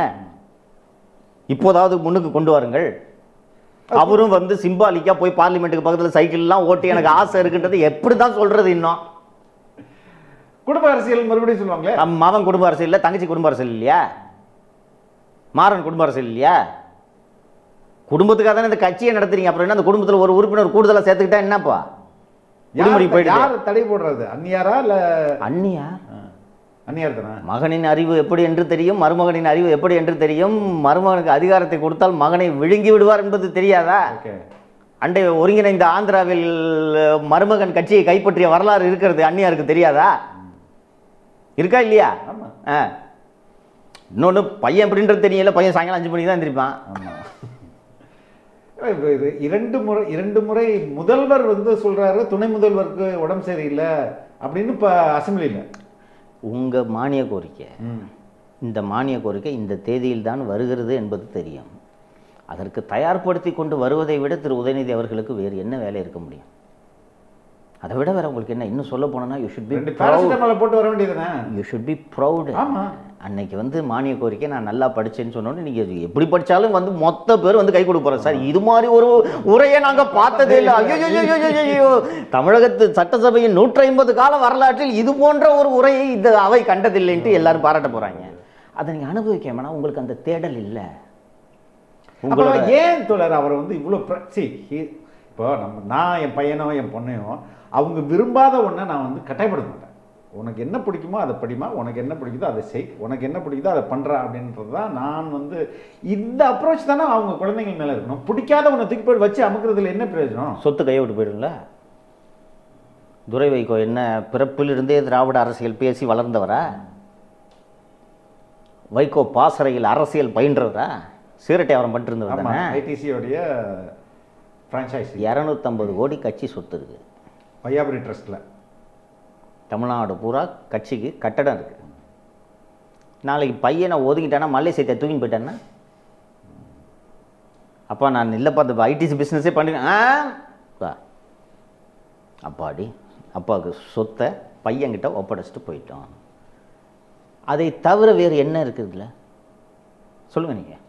இப்போதாவது முன்னுக்கு கொண்டு வாருங்கள். அவரும் வந்து சிம்பாலிக்காக போய் பார்லிமெண்ட்டுக்கு பக்கத்தில் சைக்கிள்லாம் ஓட்டி எனக்கு ஆசை இருக்குன்றது எப்படி தான் சொல்கிறது? இன்னும் குடும்ப அரசியல் மறுபடியும் சொல்லுவாங்களே, மகன் குடும்ப அரசியல் இல்லை, தங்கச்சி குடும்ப அரசியல் இல்லையா? மாறன் குடும்ப அரசியல் இல்லையா? குடும்பத்துக்காக தானே இந்த கட்சியை நடத்துறீங்க. அப்புறம் என்ன அந்த குடும்பத்தில் ஒரு உறுப்பினர் கூடுதலாக சேர்த்துக்கிட்டா என்னப்பா? யார் தடை போடுறது? அந்நியாரா இல்ல அந்நியார்? அந்நியார் தானே. மகனின் அறிவு எப்படி என்று தெரியும், மருமகனின் அறிவு எப்படி என்று தெரியும். மருமகனுக்கு அதிகாரத்தை கொடுத்தால் மகனை விழுங்கி விடுவார் என்பது தெரியாதா? அண்டை ஒருங்கிணைந்த ஆந்திராவில் மருமகன் கட்சியை கைப்பற்றிய வரலாறு இருக்கிறது, அந்நியாருக்கு தெரியாதா? இருக்கா இல்லையா? இன்னொன்று பையன் எப்படின்றது தெரியல, பையன் சாயங்காலம் 5 மணிக்கு தான் எந்திரிப்பான். இரண்டு முறை முதல்வர் வந்து சொல்றாரு துணை முதல்வருக்கு உடம்பு சரியில்லை அப்படின்னு இப்போ அசம்பிளியில். உங்கள் மானிய கோரிக்கை, இந்த மானிய கோரிக்கை இந்த தேதியில் தான் வருகிறது என்பது தெரியும். அதற்கு தயார்படுத்தி கொண்டு வருவதை விட திரு உதயநிதி அவர்களுக்கு வேறு என்ன வேலை இருக்க முடியும்? அதை விட வேற உங்களுக்கு என்ன? இன்னும் சொல்ல போனோம்னா யூ ஷுட் பி போட்டு வர வேண்டியதுதானே. You should be proud. அன்னைக்கு வந்து மானிய கோரிக்கை நான் நல்லா படிச்சேன்னு சொன்னோன்னு நீங்கள் எப்படி படித்தாலும் வந்து மொத்த பேர் வந்து கை கொடுப்போம். சார் இது மாதிரி ஒரு உரையை நாங்கள் பார்த்ததே இல்லை. ஐயோ, தமிழகத்து சட்டசபையின் 150 கால வரலாற்றில் இது போன்ற ஒரு உரையை இந்த அவை கண்டதில்லைன்ட்டு எல்லாரும் பாராட்ட போகிறாங்க. அதை நீங்கள் அனுபவிக்காமனா உங்களுக்கு அந்த தேடல் இல்லை. ஏன் தோழர் அவர் வந்து இவ்வளோ இப்போ நான் என் பையனோ என் பொண்ணையோ அவங்க விரும்பாத ஒன்றை நான் வந்து கட்டாயப்படுத்த மாட்டேன். உனக்கு என்ன பிடிக்குமோ அதை படிமா, உனக்கு என்ன பிடிக்குதோ அதை செய், உனக்கு என்ன பிடிக்குதோ அதை பண்ணுறா அப்படின்றது தான் நான் வந்து இந்த அப்ரோச் தானே அவங்க குழந்தைங்க மேலே இருக்கணும். பிடிக்காத ஒன்று தூக்கி போய் வச்சு அமுக்கிறதுல என்ன பிரயோஜனம்? சொத்து கையை விட்டு போயிடும்ல. துரை வைகோ என்ன பிறப்பிலிருந்தே திராவிட அரசியல் பேசி வளர்ந்தவரா? வைகோ பாசறையில் அரசியல் பயின்றவரா? சீரட்டை அவரம் பண்ணிட்டு இருந்தவர் தானே. ஐடிசியோடைய ஃப்ரான்ச்சைஸ் 250 கோடி கட்சி சொத்து இருக்கு வையாபுரி ட்ரஸ்ட்டில். தமிழ்நாடு பூரா கட்சிக்கு கட்டடம் இருக்கு. நாளைக்கு பையனை ஒதுக்கிட்டானா மல்லை சேர்த்த தூக்கின்னு போயிட்டான்னா அப்பா நான் இல்லைப்பா அந்த ஐடிசி பிஸ்னஸே பண்ணிட்டேன். அப்பாடி அப்பாவுக்கு சொத்தை பையன்கிட்ட ஒப்படைச்சிட்டு போயிட்டோம். அதை தவிர வேறு என்ன இருக்குதுல்ல சொல்லுங்கள் நீங்கள்.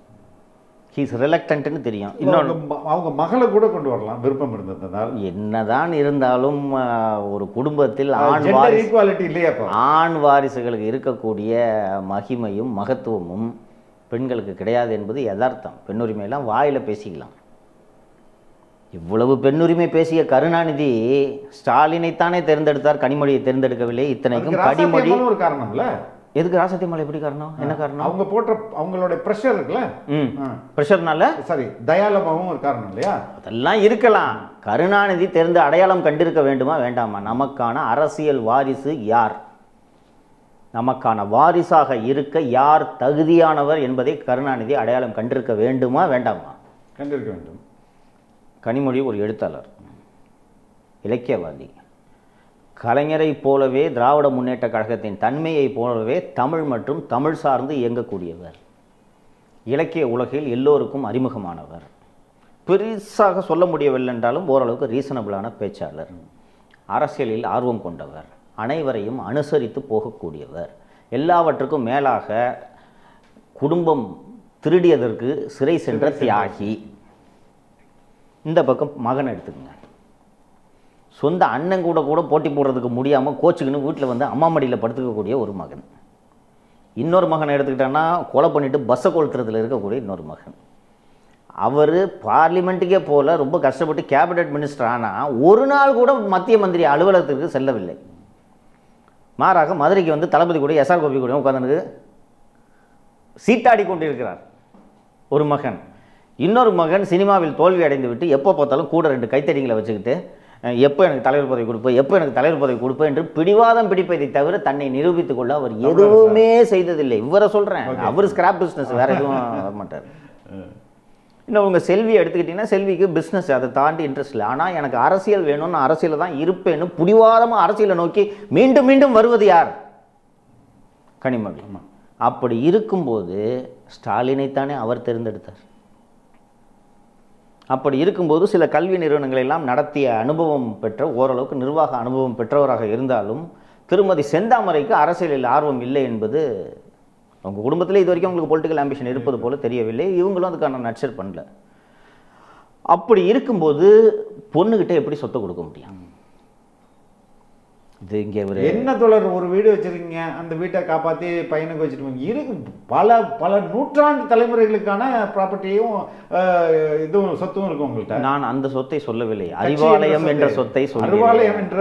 ஹீஸ் ரிலக்டன்ட்னு தெரியும். இன்னொன்று அவங்க மகளை கூட கொண்டு வரலாம் விருப்பம் இருந்ததுனால். என்னதான் இருந்தாலும் ஒரு குடும்பத்தில் ஆண் வாரிசுகளுக்கு இருக்கக்கூடிய மகிமையும் மகத்துவமும் பெண்களுக்கு கிடையாது என்பது யதார்த்தம். பெண்ணுரிமையெல்லாம் வாயில் பேசிக்கலாம். இவ்வளவு பெண்ணுரிமை பேசிய கருணாநிதி ஸ்டாலினைத்தானே தேர்ந்தெடுத்தார், கனிமொழியை தேர்ந்தெடுக்கவில்லை. இத்தனைக்கும் கனிமொழி ஒரு காரணம் இல்லை. எதுக்கு ராசத்தியமலை எப்படி காரணம்? என்ன காரணம்? அவங்க போட்ட அவங்களோட ப்ரெஷர் இருக்குல்ல, ப்ரெஷர்னால சரி தயாலபாவும் ஒரு காரணம் இல்லையா? அதெல்லாம் இருக்கலாம். கருணாநிதி தெரிந்து அடையாளம் கண்டிருக்க வேண்டுமா வேண்டாமா? நமக்கான அரசியல் வாரிசு யார், நமக்கான வாரிசாக இருக்க யார் தகுதியானவர் என்பதை கருணாநிதி அடையாளம் கண்டிருக்க வேண்டுமா வேண்டாமா? கண்டிருக்க வேண்டும். கனிமொழி ஒரு எழுத்தாளர், இலக்கியவாதி. கலைஞரை போலவே திராவிட முன்னேற்ற கழகத்தின் தன்மையை போலவே தமிழ் மற்றும் தமிழ் சார்ந்து இயங்கக்கூடியவர். இலக்கிய உலகில் எல்லோருக்கும் அறிமுகமானவர். பெருசாக சொல்ல முடியவில்லை என்றாலும் ஓரளவுக்கு ரீசனபிளான பேச்சாளர். அரசியலில் ஆர்வம் கொண்டவர். அனைவரையும் அனுசரித்து போகக்கூடியவர். எல்லாவற்றுக்கும் மேலாக குடும்பம் திருடியதற்கு சிறை சென்ற தியாகி. இந்த பக்கம் மகன் எடுத்துக்கங்க. சொந்த அண்ணன் கூட போட்டி போடுறதுக்கு முடியாமல் கோச்சுக்குன்னு வீட்டில் வந்து அம்மா மடியில் படுத்துக்கக்கூடிய ஒரு மகன். இன்னொரு மகனை எடுத்துக்கிட்டான்னா கொலை பண்ணிவிட்டு பஸ்ஸை கொளுத்துறதுல இருக்கக்கூடிய இன்னொரு மகன். அவர் பார்லிமெண்ட்டுக்கே போல ரொம்ப கஷ்டப்பட்டு கேபினட் மினிஸ்டர் ஆனால் ஒரு நாள் கூட மத்திய மந்திரி அலுவலகத்திற்கு செல்லவில்லை. மாறாக மதுரைக்கு வந்து தளபதி கூட எஸ்ஆர் கோபி கூட உட்கார்ந்து சீட்டாடி கொண்டிருக்கிறார் ஒரு மகன். இன்னொரு மகன் சினிமாவில் தோல்வி அடைந்து விட்டு எப்போ பார்த்தாலும் கூட 2 கைத்தடிங்களை வச்சுக்கிட்டு எப்போ எனக்கு தலைவர் பதவி கொடுப்பேன், எப்போ எனக்கு தலைவர் பதவி கொடுப்பேன் என்று பிடிவாதம் பிடிப்பதை தவிர தன்னை நிரூபித்துக் கொள்ள அவர் எதுவுமே செய்ததில்லை. இவரை சொல்கிறேன், அவர் ஸ்கிராப் பிஸ்னஸ், வேறு எதுவும் வர மாட்டார். இன்னும் உங்கள் செல்வியை எடுத்துக்கிட்டிங்கன்னா செல்விக்கு பிஸ்னஸ், அதை தாண்டி இன்ட்ரெஸ்ட் இல்லை. ஆனால் எனக்கு அரசியல் வேணும்னு அரசியலில் தான் இருப்பேன்னு பிடிவாதமாக அரசியலை நோக்கி மீண்டும் மீண்டும் வருவது யார்? கனிமொழி. அப்படி இருக்கும்போது ஸ்டாலினைத்தானே அவர் தேர்ந்தெடுத்தார். அப்படி இருக்கும்போது சில கல்வி நிறுவனங்களை எல்லாம் நடத்திய அனுபவம் பெற்ற, ஓரளவுக்கு நிர்வாக அனுபவம் பெற்றவராக இருந்தாலும் திருமதி செந்தாமரைக்கு அரசியலில் ஆர்வம் இல்லை என்பது அவங்க குடும்பத்தில் இது வரைக்கும் உங்களுக்கு பொலிட்டிக்கல் ஆம்பிஷன் இருப்பது போல தெரியவில்லை. இவங்களும் அதுக்கான நட்சர் பண்ணல. அப்படி இருக்கும்போது பொண்ணுகிட்ட எப்படி சொத்தை கொடுக்க முடியும்? இது இங்கே ஒரு என்ன தொடர் ஒரு வீடு வச்சிருக்கீங்க, அந்த வீட்டை காப்பாற்றி பையனுக்கு வச்சுட்டு இருக்கு. பல பல நூற்றாண்டு தலைமுறைகளுக்கான ப்ராப்பர்ட்டியும் இதுவும் சொத்தும் இருக்கும் உங்கள்கிட்ட. நான் அந்த சொத்தை சொல்லவில்லை, அறிவாலயம் என்ற சொத்தை சொல்கிறேன். அறிவாலயம் என்ற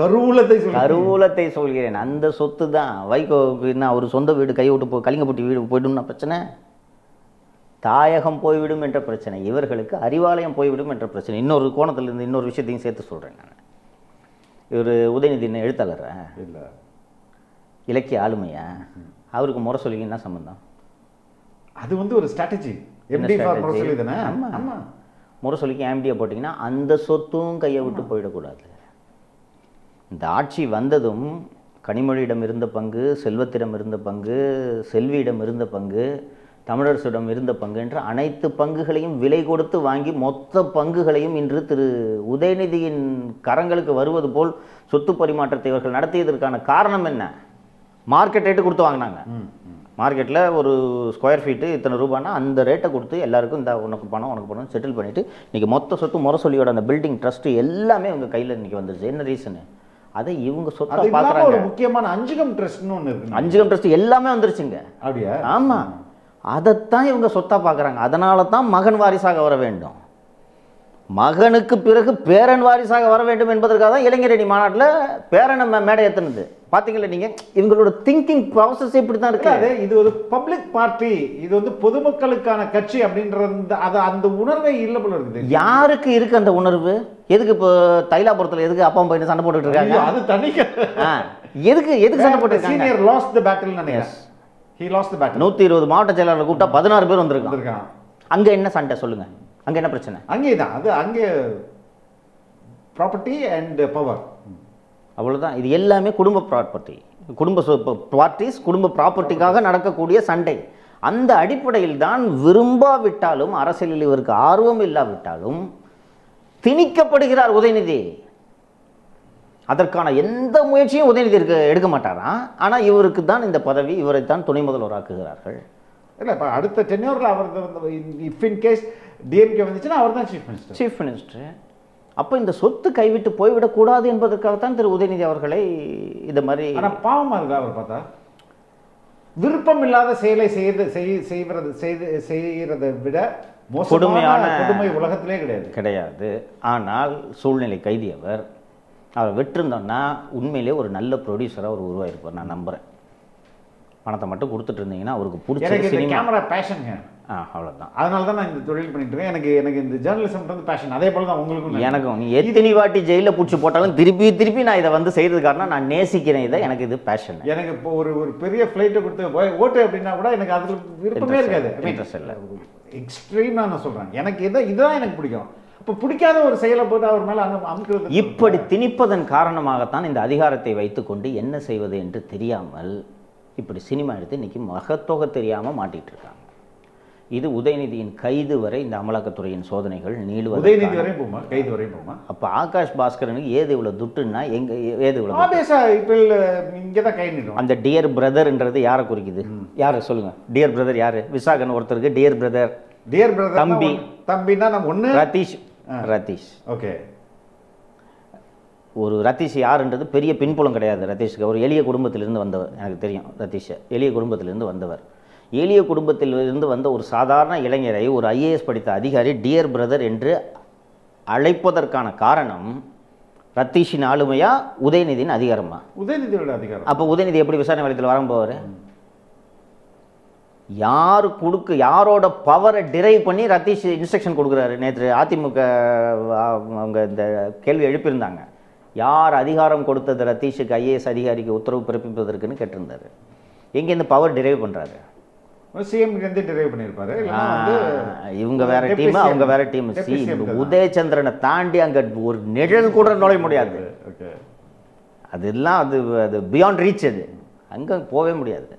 கருவூலத்தை கருவூலத்தை சொல்கிறேன். அந்த சொத்து தான் வைகோவுக்கு என்ன, அவர் சொந்த வீடு கை விட்டு கலிங்கப்பட்டி வீடு போய்டும்னா பிரச்சனை, தாயகம் போய்விடும் என்ற பிரச்சனை, இவர்களுக்கு அறிவாலயம் போய்விடும் என்ற பிரச்சனை. இன்னொரு கோணத்திலிருந்து இன்னொரு விஷயத்தையும் சேர்த்து சொல்கிறேன் நான். இவர் உதயநிதி எழுத்தாளர் இல்லை, இலக்கிய ஆளுமையா, அவருக்கு முறை சொல்லிங்க என்ன சம்பந்தம்? அது வந்து ஒரு ஸ்ட்ராட்டஜி. எம்டி ஃபார் முரசொலி தானே. ஆமாம், முரசொலிக்கு எம்டியை போட்டிங்கன்னா அந்த சொத்தும் கையை விட்டு போயிடக்கூடாது. இந்த ஆட்சி வந்ததும் கனிமொழியிடம் இருந்த பங்கு, செல்வத்திடம் இருந்த பங்கு, செல்வியிடம் இருந்த பங்கு, தமிழரசிடம் இருந்த பங்கு என்ற அனைத்து பங்குகளையும் விலை கொடுத்து வாங்கி மொத்த பங்குகளையும் இன்று திரு உதயநிதியின் கரங்களுக்கு வருவது போல் சொத்து பரிமாற்றத்தை இவர்கள் நடத்தியதற்கான காரணம் என்ன? மார்க்கெட் ரேட்டு கொடுத்து வாங்கினாங்க. மார்க்கெட்டில் ஒரு ஸ்கொயர் ஃபீட்டு இத்தனை ரூபானா அந்த ரேட்டை கொடுத்து எல்லாருக்கும் இந்த உனக்கு பணம் செட்டில் பண்ணிவிட்டு இன்றைக்கி மொத்த சொத்து முரசொலியோட அந்த பில்டிங் ட்ரஸ்ட்டு எல்லாமே அவங்க கையில் இன்றைக்கி வந்துருச்சு. என்ன ரீசனு? அதை இவங்க சொத்தை பார்க்குறாங்க. ஒரு முக்கியமான அஞ்சுகம் ட்ரஸ்ட்னு ஒன்று இருக்குது. அஞ்சுகம் ட்ரஸ்ட் எல்லாமே வந்துருச்சுங்க. அப்படியா? ஆமாம், அதைத்தான் இவங்க சொத்தா பார்க்குறாங்க. அதனால தான் மகன் வாரிசாக வர வேண்டும், மகனுக்கு பிறகு பேரன் வாரிசாக வர வேண்டும் என்பதற்காக தான் இளைஞரணி மாநாட்டில் பேரனை மேடை ஏற்றுனது. பார்த்தீங்களா நீங்கள்? இவங்களோட திங்கிங் ப்ராசஸ் இப்படி தான் இருக்காது. இது ஒரு பப்ளிக் பார்ட்டி, இது வந்து பொதுமக்களுக்கான கட்சி அப்படின்றது அந்த உணர்வே இல்லை போல இருக்குது. யாருக்கு இருக்கு அந்த உணர்வு? எதுக்கு இப்போ தைலாபுரத்தில் எதுக்கு அப்பா பையன் சண்டை போட்டுட்டு இருக்காங்க? அது தனி. எதுக்கு சண்டை போட்டு சீனியர் லாஸ்ட் தி பேட்டில் நினைக்கிறேன். He lost the battle. 120 மாவட்ட செயலாளர் கூப்பிட்டா 16 பேர் வந்திருக்காங்க. அங்க என்ன சண்டை சொல்லுங்க? அங்க என்ன பிரச்சனை? அங்கேதான் அது அங்கே ப்ராப்பர்ட்டி அண்ட் பவர், அவ்வளவுதான். இது எல்லாமே குடும்ப ப்ராப்பர்ட்டி, குடும்ப ப்ராப்பர்ட்டிக்காக நடக்கக்கூடிய சண்டை. அந்த அடிப்படையில் தான் விரும்பாவிட்டாலும் அரசியலில் இவருக்கு ஆர்வம் இல்லாவிட்டாலும் திணிக்கப்படுகிறார் உதயநிதி. அதற்கான எந்த முயற்சியும் உதயநிதி எடுக்க மாட்டாராம். ஆனால் இவருக்கு தான் இந்த பதவி, இவரைத்தான் துணை முதல்வராக்குகிறார்கள். இல்லை, இப்போ அடுத்த டென்யூரில் அவர் இஃப் இன் கேஸ் டிஎம்கே வந்துச்சுன்னா அவர் தான் சீஃப் மினிஸ்டர். அப்போ இந்த சொத்து கைவிட்டு போய்விடக்கூடாது என்பதற்காகத்தான் திரு உதயநிதி அவர்களை இந்த மாதிரி. ஆனால் பாவமாக இருக்கா அவர் பார்த்தா? விருப்பம் இல்லாத செயலை செய்கிறதை விட கொடுமையான கொடுமை உலகத்திலே கிடையாது. ஆனால் சூழ்நிலை கைதி அவர் விட்டுருந்தோன்னா உண்மையிலே ஒரு நல்ல ப்ரொடியூசராக அவர் உருவாயிருப்பார். நான் நம்புகிறேன். பணத்தை மட்டும் கொடுத்துட்டு இருந்தீங்கன்னா அவருக்கு பிடிச்ச கேமரா பேஷனுங்க. அவ்வளோதான். அதனால தான் நான் இந்த தொழில் பண்ணிட்டு இருக்கேன். எனக்கு இந்த ஜேர்னலிசம் வந்து பேஷன். அதே போல தான் உங்களுக்கும் எனக்கும். நீ எத்தனை வாட்டி ஜெயிலில் பிடிச்சி போட்டாலும் திருப்பி நான் இதை வந்து செய்கிறது காரணம் நான் நேசிக்கிறேன் இதை. எனக்கு இது பேஷன். எனக்கு இப்போ ஒரு பெரிய ஃப்ளைட்டை கொடுத்து ஓட்டு அப்படின்னா கூட எனக்கு அதில் விருப்பமே இருக்காது. இன்ட்ரெஸ்ட் இல்லை. எக்ஸ்ட்ரீமாக நான் சொல்கிறேன். எனக்கு இதுதான் எனக்கு பிடிக்கும். இப்போ பிடிக்காத ஒரு செயலை போட்டு அவர் மேலே அமுக்கிறது. இப்படி திணிப்பதன் காரணமாகத்தான் இந்த அதிகாரத்தை வைத்துக்கொண்டு என்ன செய்வது என்று தெரியாமல் இப்படி சினிமா எடுத்து இன்னைக்கு மகத்தொகை தெரியாமல் மாட்டிகிட்டு இருக்காங்க. இது உதயநிதியின் கைது வரை இந்த அமலாக்கத்துறையின் சோதனைகள் நீளுவது. உதயநிதி வரை போமா, கைது வரை போமா? அப்போ ஆகாஷ் பாஸ்கரனுக்கு ஏது இவ்வளோ துட்டுன்னா எங்கே ஏது இவ்வளோ? இப்போ இங்கே தான் கை நீடும். அந்த டியர் பிரதர்ன்றது யாரை குறிக்குது? யார் சொல்லுங்கள்? டியர் பிரதர் யார்? விசாகன் ஒருத்தருக்கு டியர் பிரதர். தம்பின்னா நம்ம ஒன்று ரதீஷ். ஓகே. ஒரு ரதீஷ் யாருன்றது பெரிய பின்புலம் கிடையாது ரதீஷுக்கு. ஒரு எளிய குடும்பத்திலிருந்து வந்தவர். எனக்கு தெரியும் ரதீஷை. எளிய குடும்பத்திலிருந்து வந்தவர். எளிய குடும்பத்திலிருந்து வந்த ஒரு சாதாரண இளைஞரை ஒரு ஐஏஎஸ் படித்த அதிகாரி டியர் பிரதர் என்று அழைப்பதற்கான காரணம் ரதீஷின் ஆளுமையா உதயநிதியின் அதிகாரமா? உதயநிதியோட அதிகாரம். அப்போ உதயநிதி எப்படி விசாரணை வளையத்தில் வரம்போவார்? யாரோட பவரை டிரைவ் பண்ணி ரதீஷ் இன்ஸ்ட்ரக்ஷன் கொடுக்குறாரு? நேற்று அதிமுக அவங்க இந்த கேள்வி எழுப்பியிருந்தாங்க. யார் அதிகாரம் கொடுத்தது ரதீஷுக்கு ஐஏஎஸ் அதிகாரிக்கு உத்தரவு பிறப்பிப்பதற்குன்னு கேட்டிருந்தாரு. எங்கேருந்து பவர் டிரைவ் பண்ணுறாரு? சிஎம்லேருந்து டிரைவ் பண்ணியிருப்பாரு. இவங்க வேற டீம், அவங்க வேற டீம். உதயச்சந்திரனை தாண்டி அங்கே ஒரு நிழல் கூட நுழைய முடியாது. அதெல்லாம் அது பியாண்ட் ரீச். அது அங்கே போகவே முடியாது.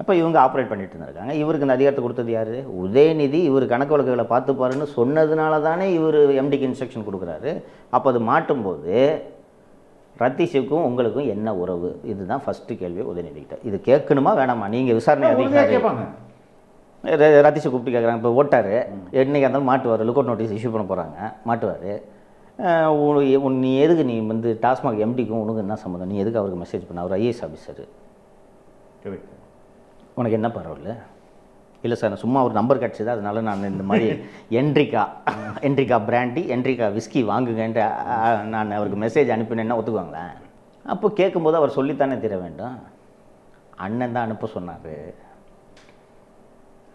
அப்போ இவங்க ஆப்ரேட் பண்ணிட்டு இருந்திருக்காங்க. இவருக்கு இந்த அதிகாரத்தை கொடுத்தது யார்? உதயநிதி. இவர் கணக்கு வழக்குகளை பார்த்துப்பாருன்னு சொன்னதுனால தானே இவர் எம்டிக்கு இன்ஸ்ட்ரக்ஷன் கொடுக்குறாரு. அப்போ அது மாட்டும்போது ரதீஷுக்கும் உங்களுக்கும் என்ன உறவு? இதுதான் ஃபஸ்ட்டு கேள்வி உதயநிதிக்கிட்ட. இது கேட்கணுமா வேணாமா? நீங்கள் விசாரணை அதிகாரி ரதீஷை கூப்பிட்டு கேட்குறாங்க. இப்போ ஓட்டார், என்னைக்கு இருந்தாலும் மாட்டுவார். லுக் அவுட் நோட்டீஸ் இஷ்யூ பண்ண போகிறாங்க, மாட்டுவார். நீ எதுக்கு நீ வந்து டாஸ்மாக் எம்டிக்கும் உனக்கு என்ன சம்மந்தம், நீ எதுக்கு அவருக்கு மெசேஜ் பண்ண, அவர் ஐஏஎஸ் ஆஃபீஸரு, உனக்கு என்ன பரவாயில்ல? இல்லை சார் நான் சும்மா ஒரு நம்பர் கிடச்சிது அதனால நான் இந்த மாதிரி என்ட்ரிகா பிராண்டி என்ட்ரிகா விஸ்கி வாங்குங்கன்ற நான் அவருக்கு மெசேஜ் அனுப்பினேன்னா ஒத்துக்குவாங்களேன்? அப்போ கேட்கும்போது அவர் சொல்லித்தானே தர வேண்டும். அண்ணன் தான் அனுப்ப சொன்னார்.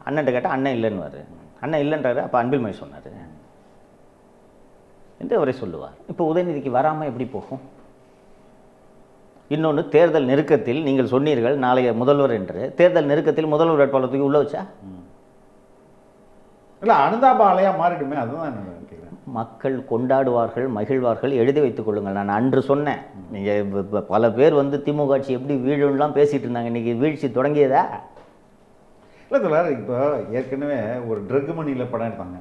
அண்ணன்ட்ட கேட்டால் அண்ணன் இல்லைன்னுவார். அண்ணன் இல்லைன்றாரு, அப்போ அன்பில்மணி சொன்னார் என்று அவரே சொல்லுவார். இப்போ உதயநிதிக்கு வராமல் எப்படி போகும்? இன்னொன்று, தேர்தல் நெருக்கத்தில் நீங்கள் சொன்னீர்கள் நாளைய முதல்வர் என்று. தேர்தல் நெருக்கத்தில் முதல்வர் வேட்பாளர் தூக்கி உள்ள வச்சா இல்லை அனுதாபாலையாக மாறிடுமே. அதுதான் மக்கள் கொண்டாடுவார்கள், மகிழ்வார்கள். எழுதி வைத்துக் கொள்ளுங்கள். நான் அன்று சொன்னேன், நீங்கள் பல பேர் வந்து திமுக ஆட்சி எப்படி வீழும்லாம் பேசிகிட்டு இருந்தாங்க. இன்றைக்கி வீழ்ச்சி தொடங்கியதா? இல்லை சார், இப்போ ஏற்கனவே ஒரு ட்ரக் மணியில் படம் எடுத்தாங்க,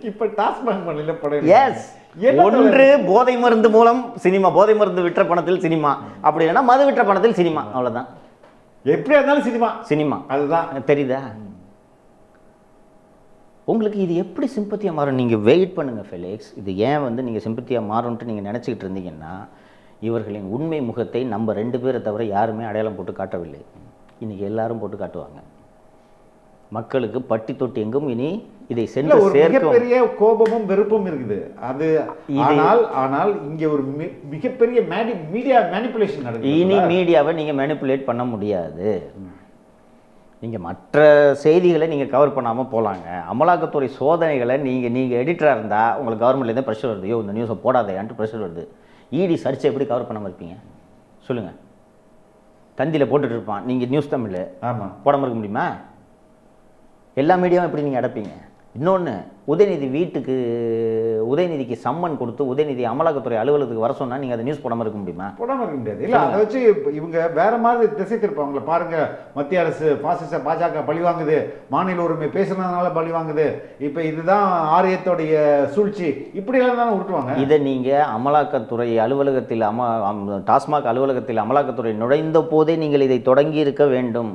இப்போ டாஸ்மாக் மணியில் படம். எஸ், ஒன்று போதை மருந்து மூலம் சினிமா, போதை மருந்து விற்ற பணத்தில் சினிமா, அப்படி இல்லைன்னா மது விற்ற பணத்தில் சினிமா, அவ்வளோதான். எப்படியா இருந்தாலும் சினிமா, அதுதான். தெரியுதா உங்களுக்கு? இது எப்படி சிம்பத்தியாக மாறும்? நீங்கள் வெயிட் பண்ணுங்கள் ஃபெலிக்ஸ். இது ஏன் வந்து நீங்கள் சிம்பத்தியாக மாறும்ன்ட்டு நீங்கள் நினச்சிக்கிட்டு இருந்தீங்கன்னா, இவர்களின் உண்மை முகத்தை நம்ம 2 பேரை தவிர யாருமே அடையாளம் போட்டு காட்டவில்லை. இன்றைக்கி எல்லாரும் போட்டு காட்டுவாங்க. மக்களுக்கு பட்டி தொட்டி எங்கும் இனி இதை சென்று சேர்க்க பெரிய கோபமும் வெறுப்பும் இருக்குது. அது ஆனால் இங்கே ஒரு மிகப்பெரிய மீடியா மேனிபுலேஷன் நடக்குது. இனி மீடியாவை நீங்கள் மேனிபுலேட் பண்ண முடியாது. நீங்கள் மற்ற செய்திகளை நீங்கள் கவர் பண்ணாமல் போகலாங்க. அமலாக்கத்துறை சோதனைகளை நீங்கள் எடிட்டராக இருந்தால் உங்களுக்கு கவர்மெண்ட்லேருந்து ப்ரெஷர் வருது, யோ இந்த நியூஸை போடாதேன்ட்டு ப்ரெஷர் வருது. இடி சர்ச்சை எப்படி கவர் பண்ணாமல் இருப்பீங்க சொல்லுங்கள்? தந்தியில் போட்டுட்டு இருப்பான், நீங்கள் நியூஸ் தமிழ் ஆமாம் போடாமல் இருக்க முடியுமா? எல்லா மீடியாவும் எப்படி நீங்கள் அடைப்பீங்க? இன்னொன்று, உதயநிதிக்கு சம்மன் கொடுத்து உதயநிதி அமலாக்கத்துறை அலுவலகத்துக்கு வர சொன்னால் நீங்கள் அதை நியூஸ் போடாமல் இருக்க முடியுமா? போடாமல் இருக்க முடியாது. இல்லை, அதை வச்சு இவங்க வேற மாதிரி திசை திருப்பாங்களே. பாருங்க, மத்திய அரசு பாஜக பழிவாங்குது, மாநில உரிமை பேசுனதுனால பழிவாங்குது, இப்போ இதுதான் ஆரியத்தோடைய சூழ்ச்சி, இப்படியெல்லாம் தானே உருட்டுவாங்க. இதை நீங்கள் அமலாக்கத்துறை அலுவலகத்தில் டாஸ்மாக் அலுவலகத்தில் அமலாக்கத்துறை நுழைந்த போதே நீங்கள் இதை தொடங்கி இருக்க வேண்டும்.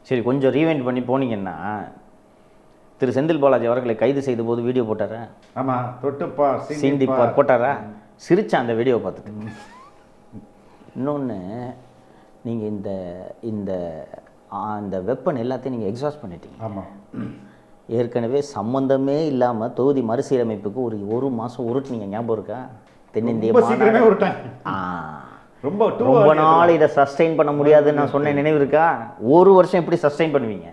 சரி, கொஞ்சம் ரீவைண்ட் பண்ணி போனீங்கன்னா, திரு செந்தில் பாலாஜி அவர்களை கைது செய்த போது வீடியோ போட்டாரா? ஆமாம், தொட்டுப்பார் சீண்டிப்பார் போட்டாரா? சிரிச்சா அந்த வீடியோ பார்த்துட்டு. இன்னொன்று, நீங்கள் இந்த இந்த அந்த வெப்பன் எல்லாத்தையும் நீங்கள் எக்ஸாஸ்ட் பண்ணிட்டீங்க. ஆமாம், ஏற்கனவே சம்மந்தமே இல்லாமல் தொகுதி மறுசீரமைப்புக்கு ஒரு மாதம் உருட்டுனீங்க, ஞாபகம் இருக்கா? தென்னிந்திய ரொம்ப நாள் இதை சஸ்டெயின் பண்ண முடியாதுன்னு நான் சொன்ன நினைவு இருக்கா? ஒரு வருஷம் எப்படி சஸ்டெயின் பண்ணுவீங்க?